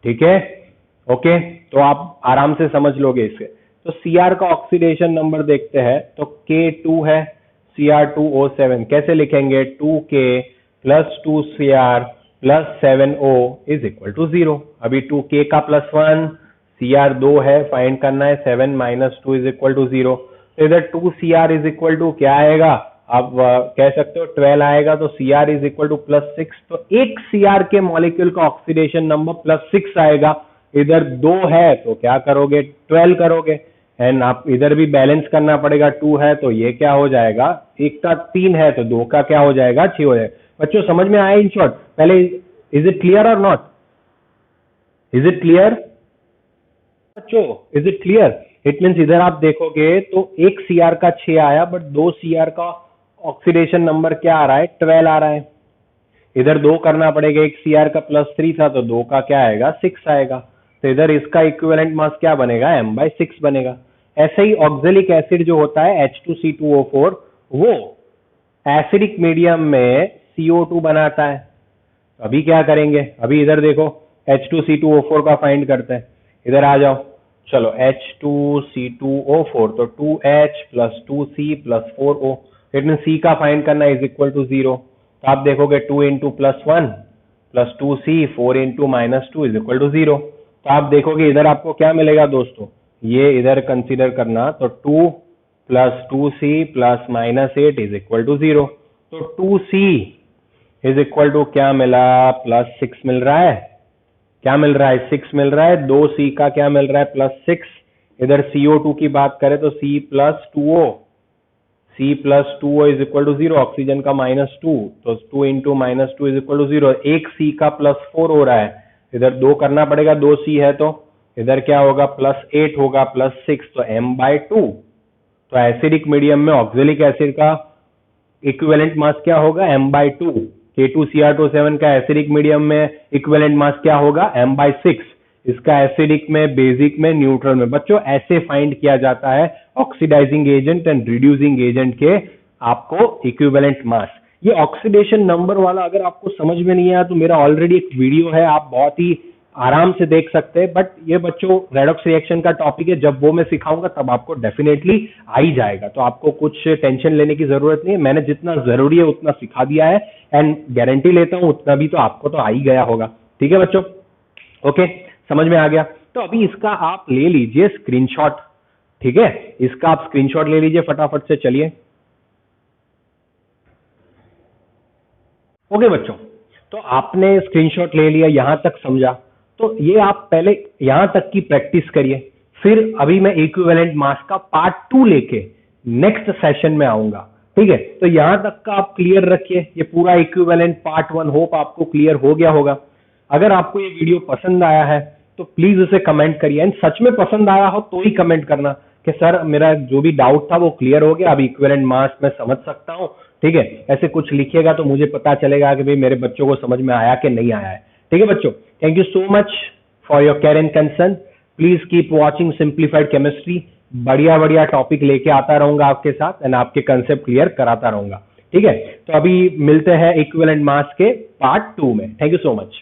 ठीक है, ओके, तो आप आराम से समझ लोगे इसे। तो Cr का ऑक्सीडेशन नंबर देखते हैं, तो K2 है, Cr2O7 कैसे लिखेंगे? 2K + 2Cr + 7O is equal to 0। अभी 2K का +1, Cr2 है, फाइंड करना है, 7 - 2 इज इक्वल टू 0। तो इधर 2Cr इज इक्वल टू क्या आएगा? आप कह सकते हो 12 आएगा, तो Cr इज इक्वल टू +6। तो एक Cr के मॉलिक्यूल का ऑक्सीडेशन नंबर +6 आएगा। इधर 2 है तो क्या करोगे? 12 करोगे। एंड आप इधर भी बैलेंस करना पड़ेगा, 2 है तो ये क्या हो जाएगा? एक का 3 है तो 2 का क्या हो जाएगा? 6 हो जाएगा। बच्चों समझ में आया? इन शॉर्ट पहले इज इट क्लियर और नॉट? इज इट क्लियर बच्चों? Is it clear? It means इधर आप देखोगे तो एक Cr का 6 आया, बट 2 Cr का ऑक्सीडेशन नंबर क्या आ रहा है? 12 आ रहा है। इधर 2 करना पड़ेगा, एक Cr का +3 था तो 2 का क्या आएगा? 6 आएगा। तो इधर इसका इक्विवेलेंट मास क्या बनेगा? m/6 बनेगा। ऐसे ही ऑक्जेलिक एसिड जो होता है H2C2O4, वो एसिडिक मीडियम में CO2 बनाता है। तो अभी क्या करेंगे? अभी इधर देखो, H2C2O4 का फाइंड करते हैं। इधर आ जाओ, चलो H2C2O4, तो 2H + 2C + 4O। It mean C का फाइंड करना इज इक्वल टू 0। तो आप देखोगे 2 × +1 + 2C 4 × -2 इज इक्वल टू 0। तो आप देखोगे इधर आपको क्या मिलेगा दोस्तों? ये इधर कंसीडर करना, तो 2 + 2C + -8 इज इक्वल टू 0। तो 2C इज इक्वल टू क्या मिला? +6 मिल रहा है। क्या मिल रहा है? 6 मिल रहा है। 2C का क्या मिल रहा है? +6। इधर CO2 की बात करें तो C + 2O, C + 2O is equal to 0। Oxygen का -2, तो 2 × -2 इज इक्वल टू 0। एक C का +4 हो रहा है, इधर 2 करना पड़ेगा, 2C है तो इधर क्या होगा? +8 होगा, +6 तो m/2। तो एसिडिक मीडियम में ऑक्जेलिक एसिड का इक्विवेलेंट मास क्या होगा? m/2। K2Cr2O7 का एसिडिक मीडियम में इक्विवेलेंट मास क्या होगा? m/6। इसका एसिडिक में, बेसिक में, न्यूट्रल में। बच्चों ऐसे फाइंड किया जाता है oxidising agent and reducing agent के आपको इक्विवेलेंट मास। ये ऑक्सीडेशन नंबर वाला अगर आपको समझ में नहीं आया तो मेरा ऑलरेडी एक वीडियो है, आप बहुत ही आराम से देख सकते हैं। बट ये बच्चों रेडॉक्स रिएक्शन का टॉपिक है, जब वो मैं सिखाऊंगा तब आपको डेफिनेटली आ ही जाएगा। तो आपको कुछ टेंशन लेने की जरूरत नहीं है, मैंने जितना जरूरी है उतना सिखा दिया है, एंड गारंटी लेता हूं उतना भी तो आपको तो आ ही गया होगा। ठीक है बच्चों? ओके, समझ में आ गया? तो अभी इसका आप ले लीजिए स्क्रीनशॉट। ठीक है, इसका आप स्क्रीनशॉट ले लीजिए फटाफट से। चलिए, ओके बच्चों, तो आपने स्क्रीनशॉट ले लिया, यहां तक समझा। तो ये आप पहले यहां तक की प्रैक्टिस करिए, फिर अभी मैं इक्विवेलेंट मास का पार्ट 2 लेके नेक्स्ट सेशन में आऊंगा। ठीक है, तो यहां तक का आप क्लियर रखिए, ये पूरा इक्विवेलेंट पार्ट 1 होप आपको क्लियर हो गया होगा। अगर आपको ये वीडियो पसंद आया है तो प्लीज उसे कमेंट करिए, एंड सच में पसंद आया हो तो ही कमेंट करना कि सर मेरा जो भी डाउट था वो क्लियर हो गया, अब इक्विवेलेंट मास मैं समझ सकता हूं। ठीक है, ऐसे कुछ लिखिएगा तो मुझे पता चलेगा कि भाई मेरे बच्चों को समझ में आया कि नहीं आया है। ठीक है बच्चों, thank you so much for your care and concern. Please keep watching simplified chemistry. बढ़िया बढ़िया टॉपिक लेके आता रहूंगा आपके साथ, एंड आपके कंसेप्ट क्लियर कराता रहूंगा। ठीक है, तो अभी मिलते हैं इक्विवेलेंट मास के पार्ट 2 में। Thank you so much.